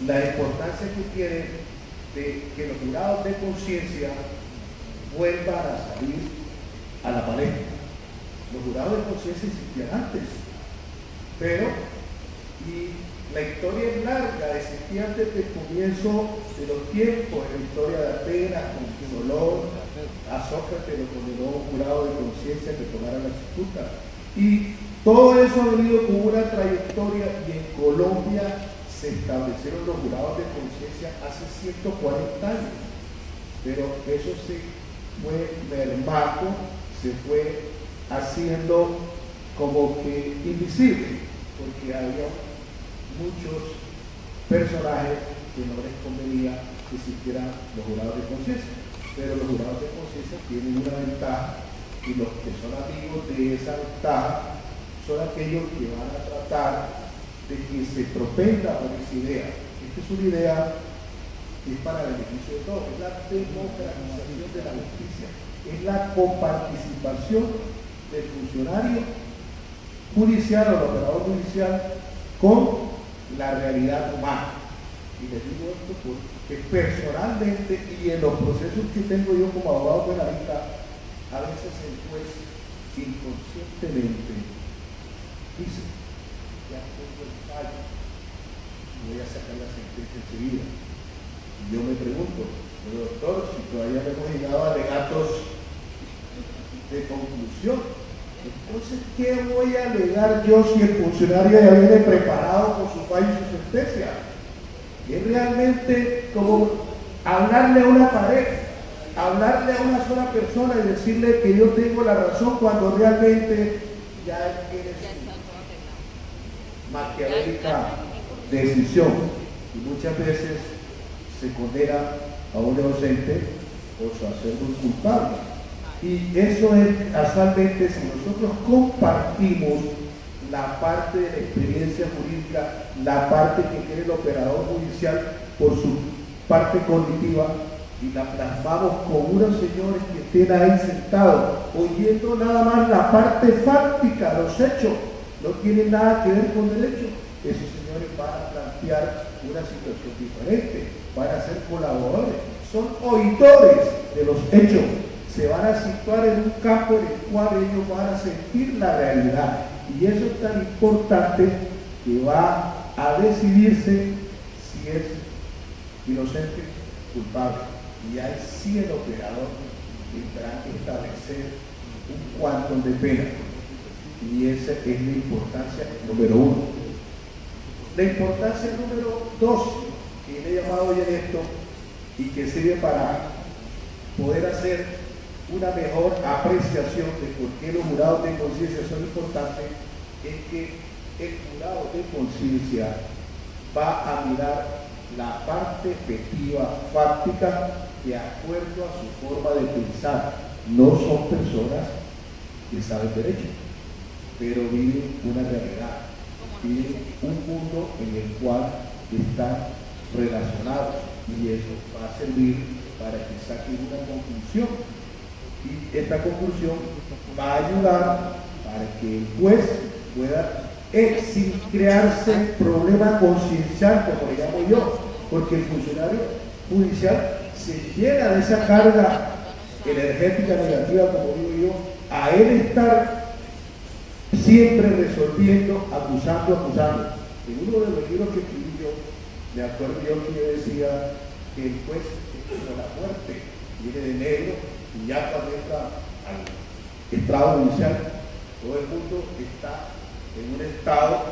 la importancia que tiene de que los jurados de conciencia vuelvan a salir a la pareja. Los jurados de conciencia existían antes, pero la historia es larga, existía antes del comienzo de los tiempos, en la historia de Atenas, con Solón, a Sócrates lo condenó un jurado de conciencia que tomara la disputa. Y todo eso ha venido con una trayectoria, y en Colombia se establecieron los jurados de conciencia hace 140 años, pero eso se fue mermando, se fue haciendo como que invisible, porque había muchos personajes que no les convenía que existieran los jurados de conciencia. Pero los jurados de conciencia tienen una ventaja, y los que son amigos de esa ventaja son aquellos que van a tratar de que se propenda por esa idea. Esta es una idea que es para el beneficio de todos, es la democratización de la justicia, es la coparticipación del funcionario judicial o del operador judicial con la realidad humana. Y les digo esto porque personalmente, y en los procesos que tengo yo como abogado penalista, a veces el juez inconscientemente dice: ya tengo el fallo, voy a sacar la sentencia enseguida. Y yo me pregunto: pero doctor, si todavía no hemos llegado a alegatos de conclusión, entonces ¿qué voy a alegar yo si el funcionario ya viene preparado con su fallo y su sentencia? Es realmente como hablarle a una pared, hablarle a una sola persona y decirle que yo tengo la razón, cuando realmente ya tiene su maquiavélica decisión. Y muchas veces se condena a un inocente por su hacer un culpable. Y eso es casualmente, si nosotros compartimos la parte de la experiencia jurídica, la parte que tiene el operador judicial por su parte cognitiva, y la plasmamos con unos señores que estén ahí sentados, oyendo nada más la parte fáctica, los hechos, no tienen nada que ver con derecho. Esos señores van a plantear una situación diferente, van a ser colaboradores, son oidores de los hechos, se van a situar en un campo en el cual ellos van a sentir la realidad. Y eso es tan importante que va a decidirse si es inocente o culpable. Y ahí sí el operador tendrá que establecer un cuantum de pena. Y esa es la importancia número 1. La importancia número 2, que le he llamado ya esto, y que sirve para poder hacer una mejor apreciación de por qué los jurados de conciencia son importantes, es que el jurado de conciencia va a mirar la parte efectiva, fáctica, de acuerdo a su forma de pensar. No son personas que saben derecho, pero viven una realidad, viven un mundo en el cual están relacionados, y eso va a servir para que saquen una conclusión. Y esta conclusión va a ayudar para que el juez pueda, sin crearse problema conciencial, como le llamo yo, porque el funcionario judicial se llena de esa carga energética negativa, como digo yo, a él estar siempre resolviendo, acusando. En uno de los libros que escribí yo, me acuerdo yo que yo decía que el juez es como la muerte, viene de negro, y ya cuando entra al estrado judicial, todo el mundo está en un estado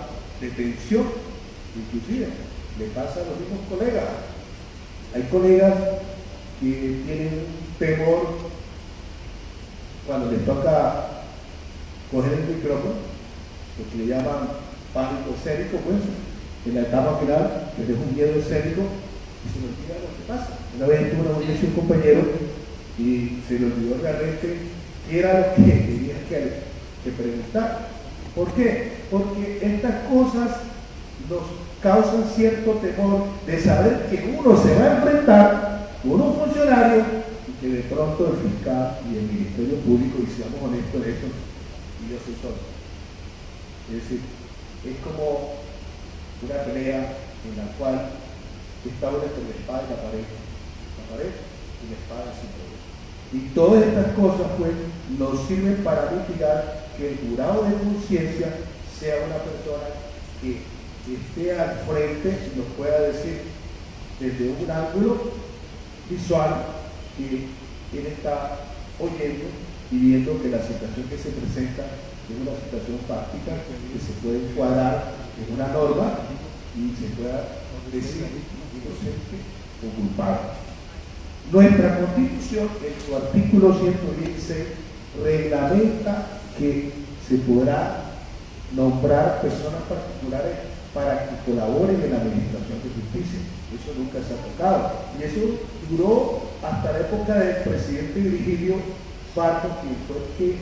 de tensión. Inclusive le pasa a los mismos colegas. Hay colegas que tienen un temor cuando les toca coger el micrófono, lo que le llaman pánico escénico, pues en la etapa final les deja un miedo escénico y se le olvida lo que pasa. Una vez tuve una audiencia un compañero y se le olvidó realmente qué era lo que tenía que preguntar. ¿Por qué? Porque estas cosas nos causan cierto temor de saber que uno se va a enfrentar con un funcionario y que de pronto el fiscal y el Ministerio Público, y seamos honestos en eso, y yo soy solo. Es decir, es como una pelea en la cual está una entre la espada y la pared y la espada sin poder. Y todas estas cosas pues nos sirven para mitigar que el jurado de conciencia sea una persona que esté al frente y nos pueda decir desde un ángulo visual que él está oyendo y viendo que la situación que se presenta es una situación fáctica que se puede encuadrar en una norma y se pueda decir inocente o culpable. Nuestra Constitución, en su artículo 116, reglamenta que se podrá nombrar personas particulares para que colaboren en la administración de justicia. Eso nunca se ha tocado. Y eso duró hasta la época del presidente Virgilio Barco, que fue el que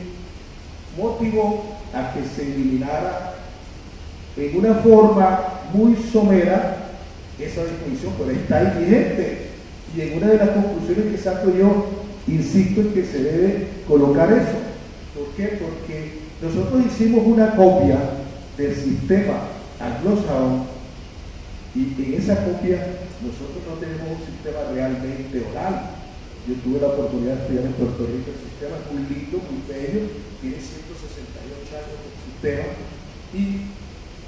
motivó a que se eliminara en una forma muy somera esa disposición, pero está ahí vigente. Y en una de las conclusiones que saco yo, insisto en que se debe colocar eso. ¿Por qué? Porque nosotros hicimos una copia del sistema anglosajón y en esa copia nosotros no tenemos un sistema realmente oral. Yo tuve la oportunidad de estudiar en Puerto Rico. El sistema es muy lindo, muy bello, tiene 168 años el sistema, y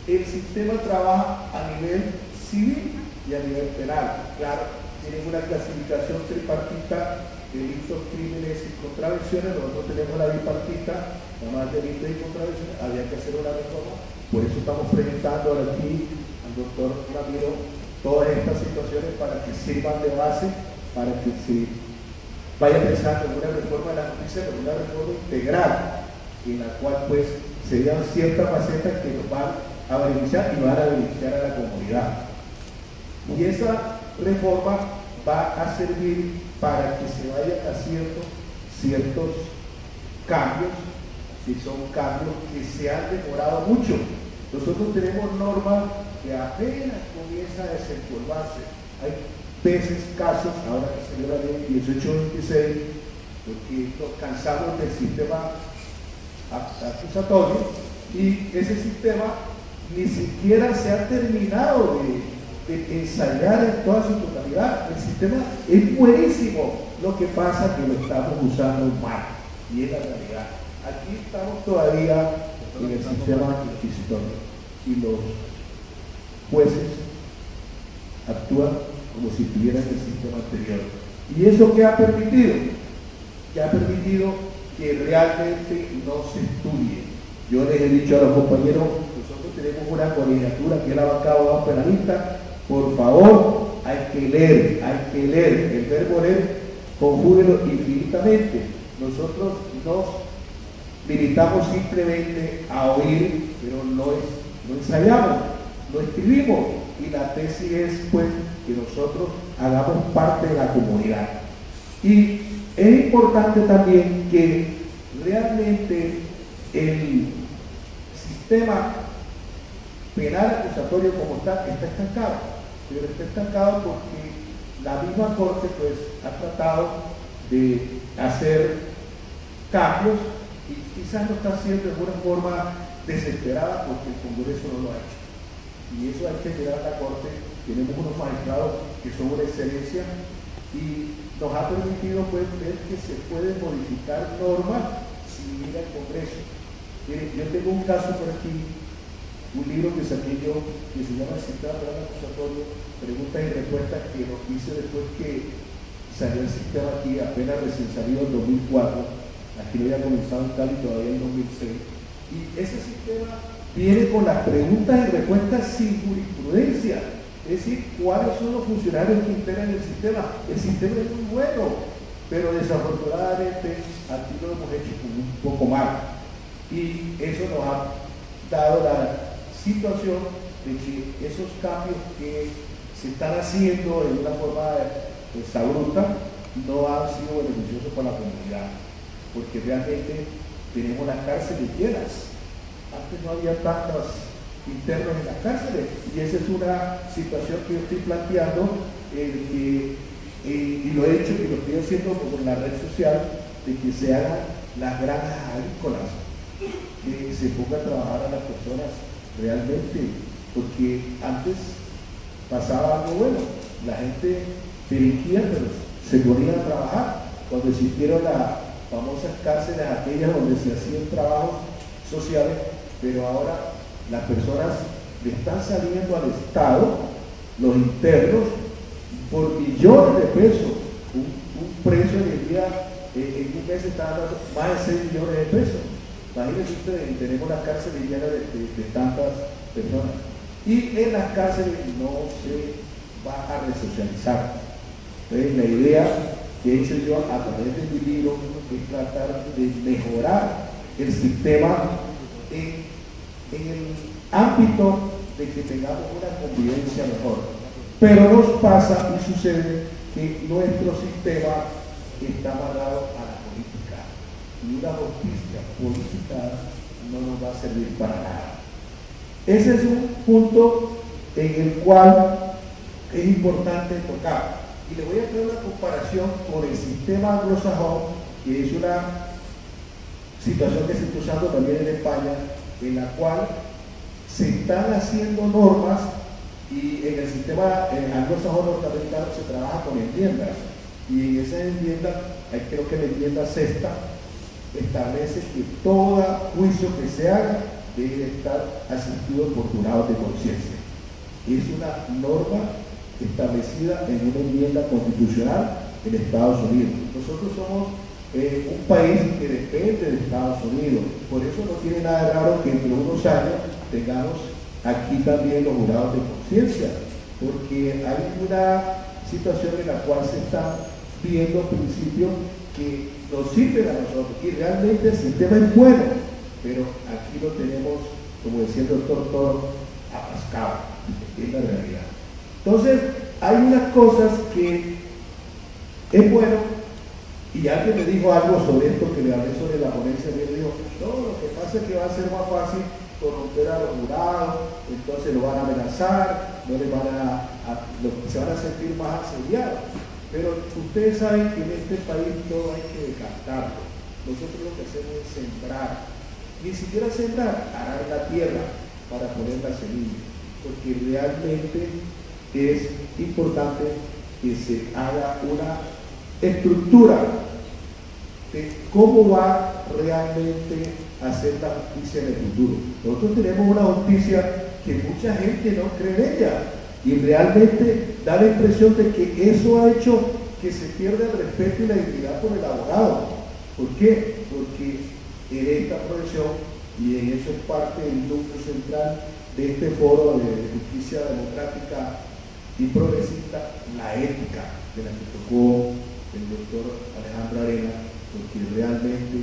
el sistema trabaja a nivel civil y a nivel penal. Claro, tienen una clasificación tripartita: delitos, crímenes y contravenciones. Nosotros tenemos la bipartita, nada más delitos y contravenciones. Había que hacer una reforma, por eso estamos presentando aquí al doctor Ramiro todas estas situaciones para que sirvan de base, para que se vaya pensando en una reforma de la justicia, pero una reforma integral, en la cual pues serían ciertas facetas que nos van a beneficiar y van a beneficiar a la comunidad. Y esa reforma va a servir para que se vayan haciendo ciertos cambios, si son cambios que se han demorado mucho. Nosotros tenemos normas que apenas comienzan a desempolvarse. Hay veces, casos, ahora que salió la ley 1826, porque nos cansamos del sistema acusatorio y ese sistema ni siquiera se ha terminado de ensayar en toda su totalidad. El sistema es buenísimo, lo que pasa es que lo estamos usando mal, y es la realidad. Aquí estamos todavía en el sistema inquisitorio y los jueces actúan como si estuvieran en el sistema anterior. ¿Y eso qué ha permitido? Que ha permitido que realmente no se estudie. Yo les he dicho a los compañeros, nosotros tenemos una colegiatura que es la bancada de abogados penalistas, por favor, hay que leer, el verbo leer, conjúguelo infinitamente. Nosotros nos limitamos simplemente a oír, pero no ensayamos, no escribimos, y la tesis es pues que nosotros hagamos parte de la comunidad. Y es importante también que realmente el sistema penal acusatorio como está estancado, pero está estancado porque la misma Corte pues ha tratado de hacer cambios y quizás lo está haciendo de una forma desesperada porque el Congreso no lo ha hecho. Y eso hay que llegar a la Corte. Tenemos unos magistrados que son una excelencia y nos ha permitido pues, ver que se pueden modificar normas sin ir al Congreso. Yo tengo un caso por aquí, un libro que saqué yo que se llama El Sistema Penal Acusatorio, preguntas y respuestas, que lo hice después que salió el sistema aquí, apenas recién salido en 2004. Aquí lo había comenzado en Cali todavía en 2006. Y ese sistema viene con las preguntas y respuestas sin jurisprudencia. Es decir, cuáles son los funcionarios que integran el sistema. El sistema es muy bueno, pero desafortunadamente aquí lo hemos hecho un poco mal. Y eso nos ha dado la situación de que esos cambios que se están haciendo de una forma sabruta no han sido beneficiosos para la comunidad, porque realmente tenemos las cárceles llenas. Antes no había tantos internos en las cárceles, y esa es una situación que yo estoy planteando y lo he hecho y lo estoy haciendo por la red social, de que se hagan las granjas agrícolas, que se ponga a trabajar a las personas realmente, porque antes pasaba algo bueno, la gente delinquía, pero se ponía a trabajar. Cuando existieron las famosas cárceles aquellas donde se hacían trabajos sociales, pero ahora las personas le están saliendo al Estado, los internos, por millones de pesos. Un precio de día en un mes está dando más de 6 millones de pesos. Imagínense ustedes, tenemos las cárceles llenas de tantas personas. Y en las cárceles no se va a resocializar. Entonces, la idea que he hecho yo a través de mi libro es tratar de mejorar el sistema en el ámbito de que tengamos una convivencia mejor. Pero nos pasa y sucede que nuestro sistema está amarrado a la política, y una justicia política no nos va a servir para nada. Ese es un punto en el cual es importante tocar. Y le voy a hacer una comparación con el sistema anglosajón, que es una situación que se está usando también en España, en la cual se están haciendo normas, y en el sistema anglosajón norteamericano se trabaja con enmiendas, y en esas enmiendas, creo que la enmienda sexta establece que todo juicio que se haga debe estar asistido por jurados de conciencia. Es una norma establecida en una enmienda constitucional en Estados Unidos. Nosotros somos un país que depende de Estados Unidos, por eso no tiene nada de raro que entre unos años tengamos aquí también los jurados de conciencia, porque hay una situación en la cual se están viendo principios que nos sirven a nosotros, y realmente el sistema es bueno, pero aquí lo tenemos, como decía el doctor Toro, atascado, es la realidad. Entonces, hay unas cosas que es bueno Y alguien me dijo algo sobre esto, que le hablé sobre la ponencia, y me dijo, no, lo que pasa es que va a ser más fácil corromper a los jurados, entonces lo van a amenazar, no les van se van a sentir más asediados. Pero ustedes saben que en este país todo hay que decantarlo. Nosotros lo que hacemos es sembrar, ni siquiera sembrar, arar la tierra para poner la semilla, porque realmente es importante que se haga una estructura de cómo va realmente a ser la justicia en el futuro. Nosotros tenemos una justicia que mucha gente no cree en ella y realmente da la impresión de que eso ha hecho que se pierda el respeto y la dignidad por el abogado. ¿Por qué? Porque en esta profesión, y en eso es parte del núcleo central de este foro de justicia democrática y progresista, la ética de la que tocó el doctor Alejandro Arena, porque realmente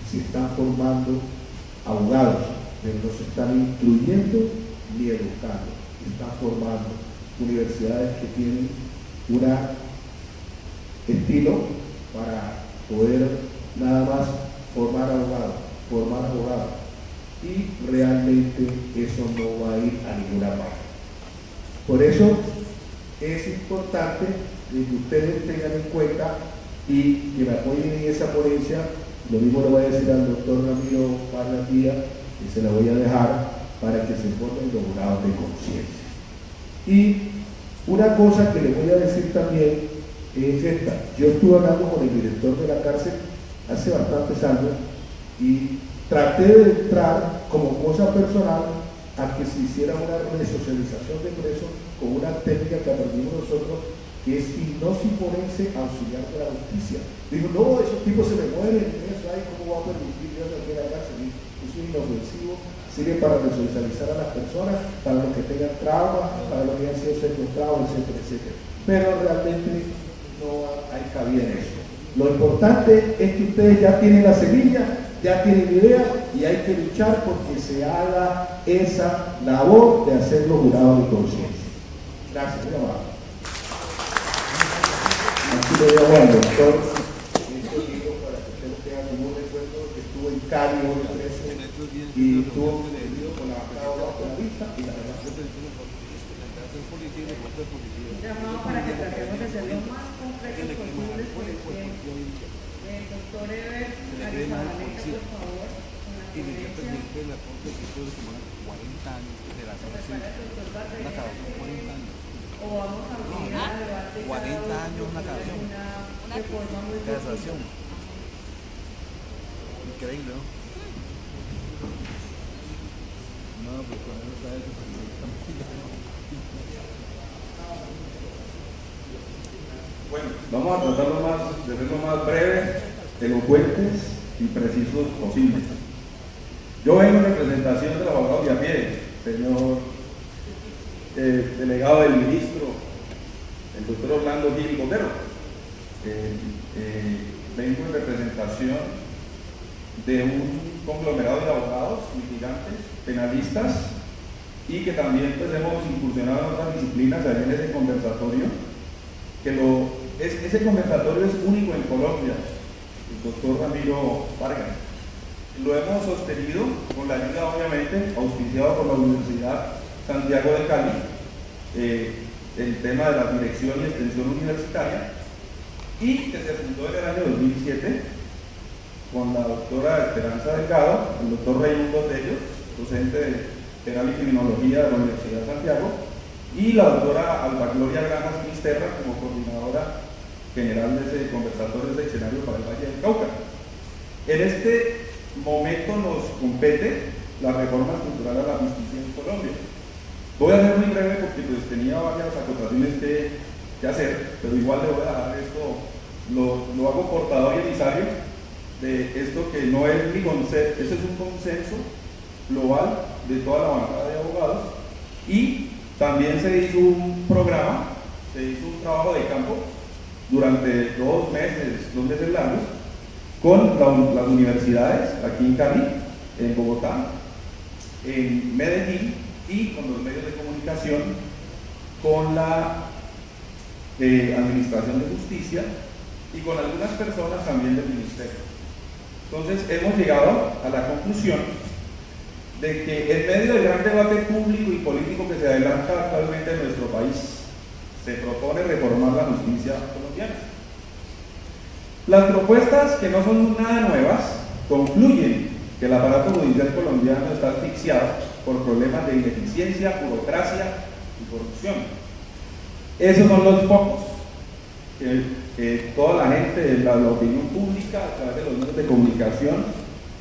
se están formando abogados, pero no se están instruyendo ni educando, se están formando universidades que tienen un estilo para poder nada más formar abogados, y realmente eso no va a ir a ninguna parte. Por eso es importante que ustedes tengan en cuenta y que me apoyen en esa ponencia. Lo mismo le voy a decir al doctor Ramiro Vargas Díaz, que se la voy a dejar para que se formen los jurados de conciencia. Y una cosa que les voy a decir también es esta. Yo estuve hablando con el director de la cárcel hace bastantes años y traté de entrar como cosa personal a que se hiciera una resocialización de presos con una técnica que aprendimos nosotros, que es hipnosis forense auxiliar de la justicia. Digo, no, esos tipos se me mueren, eso, ay, ¿cómo va a permitir Dios aquí en la cárcel? Eso es inofensivo, sirve para resocializar a las personas, para los que tengan traumas, para los que han sido secuestrados, etcétera, etcétera. Pero realmente no hay cabida en eso. Lo importante es que ustedes ya tienen la semilla, ya tienen idea, y hay que luchar porque se haga esa labor de hacer los jurados de conciencia. Gracias, muy amable. Aquí le digo al doctor, este libro para que usted lo tenga como un recuerdo, que estuvo en Cali hoy preso y estuvo prendido con la bancada bajo la vista y la relación del llamado para que tratemos de ser lo más concretos posibles por el tiempo. Doctor Eber, Arizabaleta, por favor, con la ponencia. O vamos a abrir a debate 40 años una canción. Una reforma muy Casación. Increíble, ¿no? No, pues con eso está eso. Bueno, vamos a tratarlo de ser lo más breve, elocuentes y precisos posibles. Yo vengo en representación del abogado de a pie, señor delegado del ministro, el doctor Orlando Gil Botero. Vengo en representación de un conglomerado de abogados, litigantes, penalistas, y que también pues, hemos incursionado en otras disciplinas en ese conversatorio, que ese conversatorio es único en Colombia, el doctor Ramiro Vargas. Lo hemos sostenido con la ayuda, obviamente, auspiciado por la Universidad Santiago de Cali, el tema de la dirección y extensión universitaria, y que se fundó en el año 2007 con la doctora Esperanza Delgado, el doctor Raimundo Tello, docente de Penal y Criminología de la Universidad de Santiago, y la doctora Alba Gloria Granjas Misterra como coordinadora general de ese conversatorio de escenario para el Valle del Cauca. En este momento nos compete la reforma estructural a la justicia en Colombia. Voy a ser muy breve porque pues, tenía varias acotaciones que hacer, pero igual le voy a dejar esto, lo hago portador y emisario de esto que no es mi concepto, ese es un consenso global de toda la bancada de abogados, y también se hizo un programa, se hizo un trabajo de campo durante 2 meses largos con las universidades aquí en Cali, en Bogotá, en Medellín y con los medios de comunicación, con la Administración de Justicia y con algunas personas también del ministerio. Entonces hemos llegado a la conclusión de que en medio del gran debate público y político que se adelanta actualmente en nuestro país, se propone reformar la justicia colombiana. Las propuestas, que no son nada nuevas, concluyen que el aparato judicial colombiano está asfixiado por problemas de ineficiencia, burocracia y corrupción. Esos son los pocos que toda la gente de la opinión pública, a través de los medios de comunicación,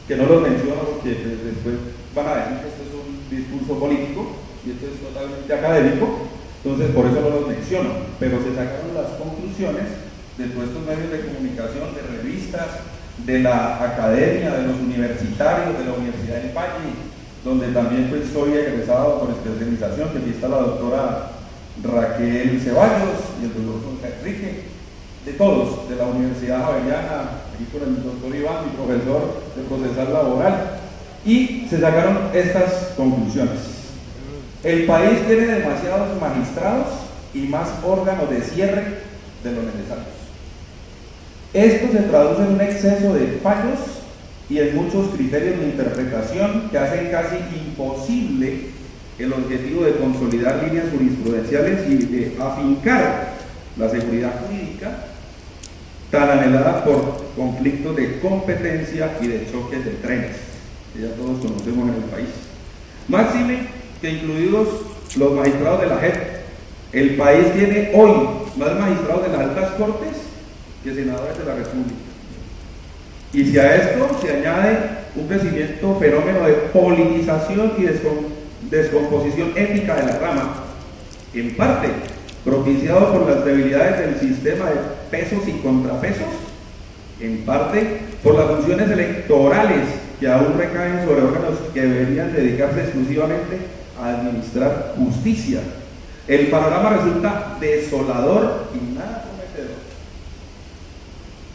que no los menciono porque después van a decir que esto es un discurso político y esto es totalmente académico, entonces por eso no los menciono, pero se sacaron las conclusiones de todos estos medios de comunicación, de revistas, de la academia, de los universitarios, de la Universidad del Valle, donde también pues soy egresado por especialización, que aquí está la doctora Raquel Ceballos y el doctor Jorge Enrique, de todos, de la Universidad Javeriana, aquí por el doctor Iván, mi profesor de procesal laboral, y se sacaron estas conclusiones. El país tiene demasiados magistrados y más órganos de cierre de lo necesario. Esto se traduce en un exceso de fallos y en muchos criterios de interpretación que hacen casi imposible el objetivo de consolidar líneas jurisprudenciales y de afincar la seguridad jurídica tan anhelada por conflictos de competencia y de choques de trenes, que ya todos conocemos en el país. Máxime que incluidos los magistrados de la JEP, el país tiene hoy más magistrados de las altas cortes que senadores de la República. Y si a esto se añade un crecimiento fenómeno de politización y descomposición ética de la rama, en parte propiciado por las debilidades del sistema de pesos y contrapesos, en parte por las funciones electorales que aún recaen sobre órganos que deberían dedicarse exclusivamente a administrar justicia. El panorama resulta desolador y nada prometedor.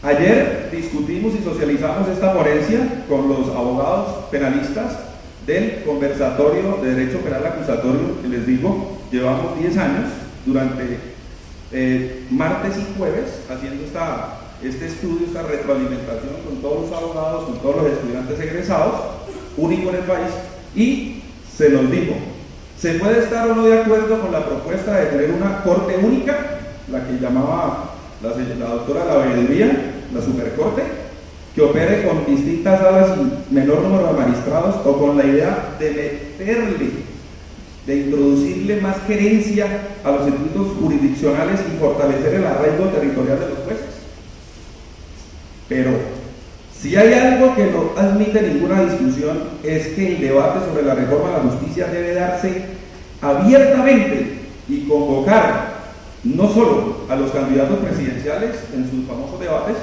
Ayer discutimos y socializamos esta ponencia con los abogados penalistas del conversatorio de Derecho Penal Acusatorio, que les digo, llevamos 10 años durante martes y jueves haciendo este estudio, esta retroalimentación con todos los abogados, con todos los estudiantes egresados, único en el país, y se nos dijo, ¿se puede estar o no de acuerdo con la propuesta de tener una corte única, la que llamaba la doctora la veeduría, la supercorte, que opere con distintas salas y menor número de magistrados, o con la idea de introducirle más gerencia a los circuitos jurisdiccionales y fortalecer el arraigo territorial de los jueces? Pero si hay algo que no admite ninguna discusión, es que el debate sobre la reforma de la justicia debe darse abiertamente y convocar no solo a los candidatos presidenciales en sus famosos debates,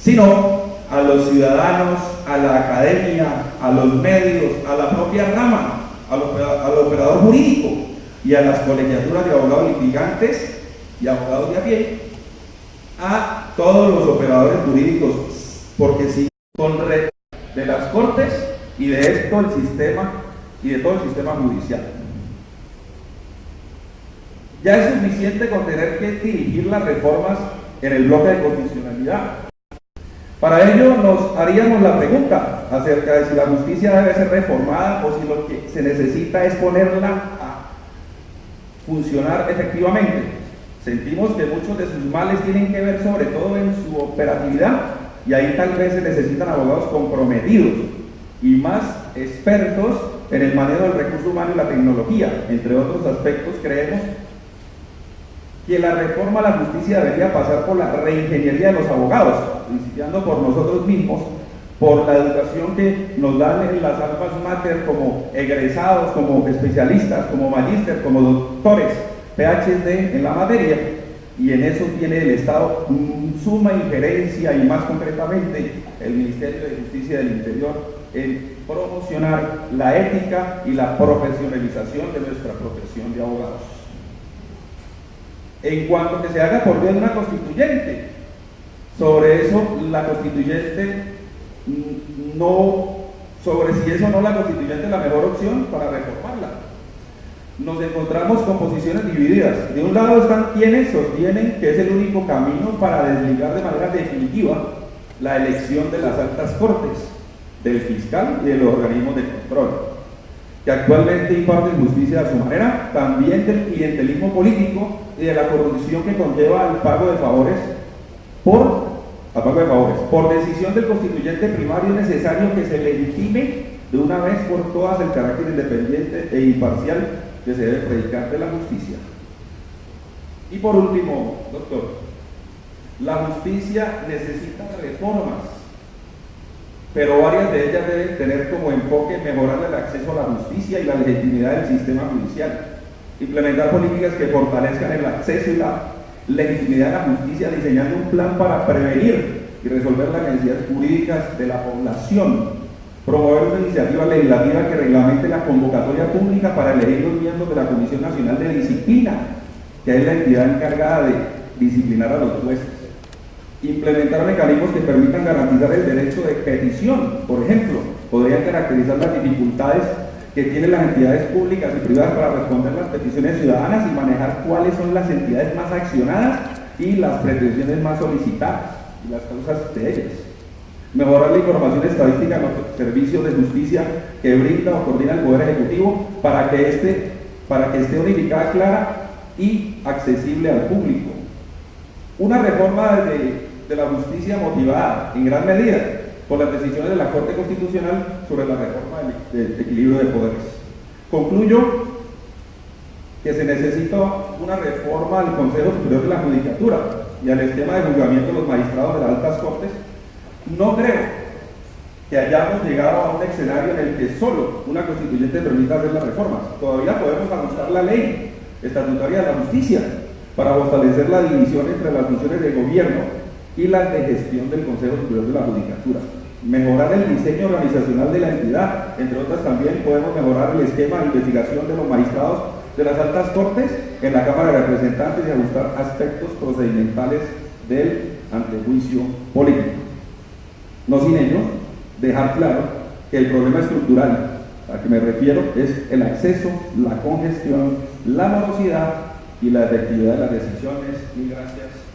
sino a los ciudadanos, a la academia, a los medios, a la propia rama, al operador jurídico y a las colegiaturas de abogados litigantes y abogados de a pie, a todos los operadores jurídicos, porque si con red de las cortes y de esto el sistema y de todo el sistema judicial. Ya es suficiente con tener que dirigir las reformas en el bloque de constitucionalidad. Para ello nos haríamos la pregunta acerca de si la justicia debe ser reformada o si lo que se necesita es ponerla a funcionar efectivamente. Sentimos que muchos de sus males tienen que ver sobre todo en su operatividad, y ahí tal vez se necesitan abogados comprometidos y más expertos en el manejo del recurso humano y la tecnología. Entre otros aspectos, creemos que la reforma a la justicia debería pasar por la reingeniería de los abogados, iniciando por nosotros mismos, por la educación que nos dan en las almas mater como egresados, como especialistas, como magíster, como doctores, PhD en la materia, y en eso tiene el Estado suma injerencia, y más concretamente el Ministerio de Justicia del Interior, en promocionar la ética y la profesionalización de nuestra profesión de abogados. En cuanto que se haga por vía de una constituyente, sobre eso la constituyente no, sobre si eso no la constituyente es la mejor opción para reformarla. nos encontramos con posiciones divididas. De un lado están quienes sostienen que es el único camino para desligar de manera definitiva la elección de las altas cortes, del fiscal y de los organismos de control, que actualmente imparten justicia a su manera, también del clientelismo político y de la corrupción que conlleva el pago de favores. Por decisión del constituyente primario es necesario que se legitime de una vez por todas el carácter independiente e imparcial que se debe predicar de la justicia. Y por último, doctor, la justicia necesita reformas, pero varias de ellas deben tener como enfoque mejorar el acceso a la justicia y la legitimidad del sistema judicial, implementar políticas que fortalezcan el acceso y la legitimidad de la justicia, diseñando un plan para prevenir y resolver las necesidades jurídicas de la población, promover una iniciativa legislativa que reglamente la convocatoria pública para elegir los miembros de la Comisión Nacional de Disciplina, que es la entidad encargada de disciplinar a los jueces, implementar mecanismos que permitan garantizar el derecho de petición. Por ejemplo, podrían caracterizar las dificultades que tienen las entidades públicas y privadas para responder las peticiones ciudadanas y manejar cuáles son las entidades más accionadas y las pretensiones más solicitadas y las causas de ellas. Mejorar la información estadística en los servicios de justicia que brinda o coordina el Poder Ejecutivo para que esté unificada, clara y accesible al público. Una reforma de la justicia motivada en gran medida por las decisiones de la Corte Constitucional sobre la reforma del equilibrio de poderes. Concluyo que se necesita una reforma al Consejo Superior de la Judicatura y al esquema de juzgamiento de los magistrados de las altas cortes. No creo que hayamos llegado a un escenario en el que solo una constituyente permita hacer las reformas. Todavía podemos ajustar la ley estatutaria de la justicia para fortalecer la división entre las funciones de gobierno y las de gestión del Consejo Superior de la Judicatura. Mejorar el diseño organizacional de la entidad, entre otras también podemos mejorar el esquema de investigación de los magistrados de las altas cortes en la Cámara de Representantes y ajustar aspectos procedimentales del antejuicio político. No sin ello, dejar claro que el problema estructural al que me refiero es el acceso, la congestión, la morosidad y la efectividad de las decisiones. Mil gracias.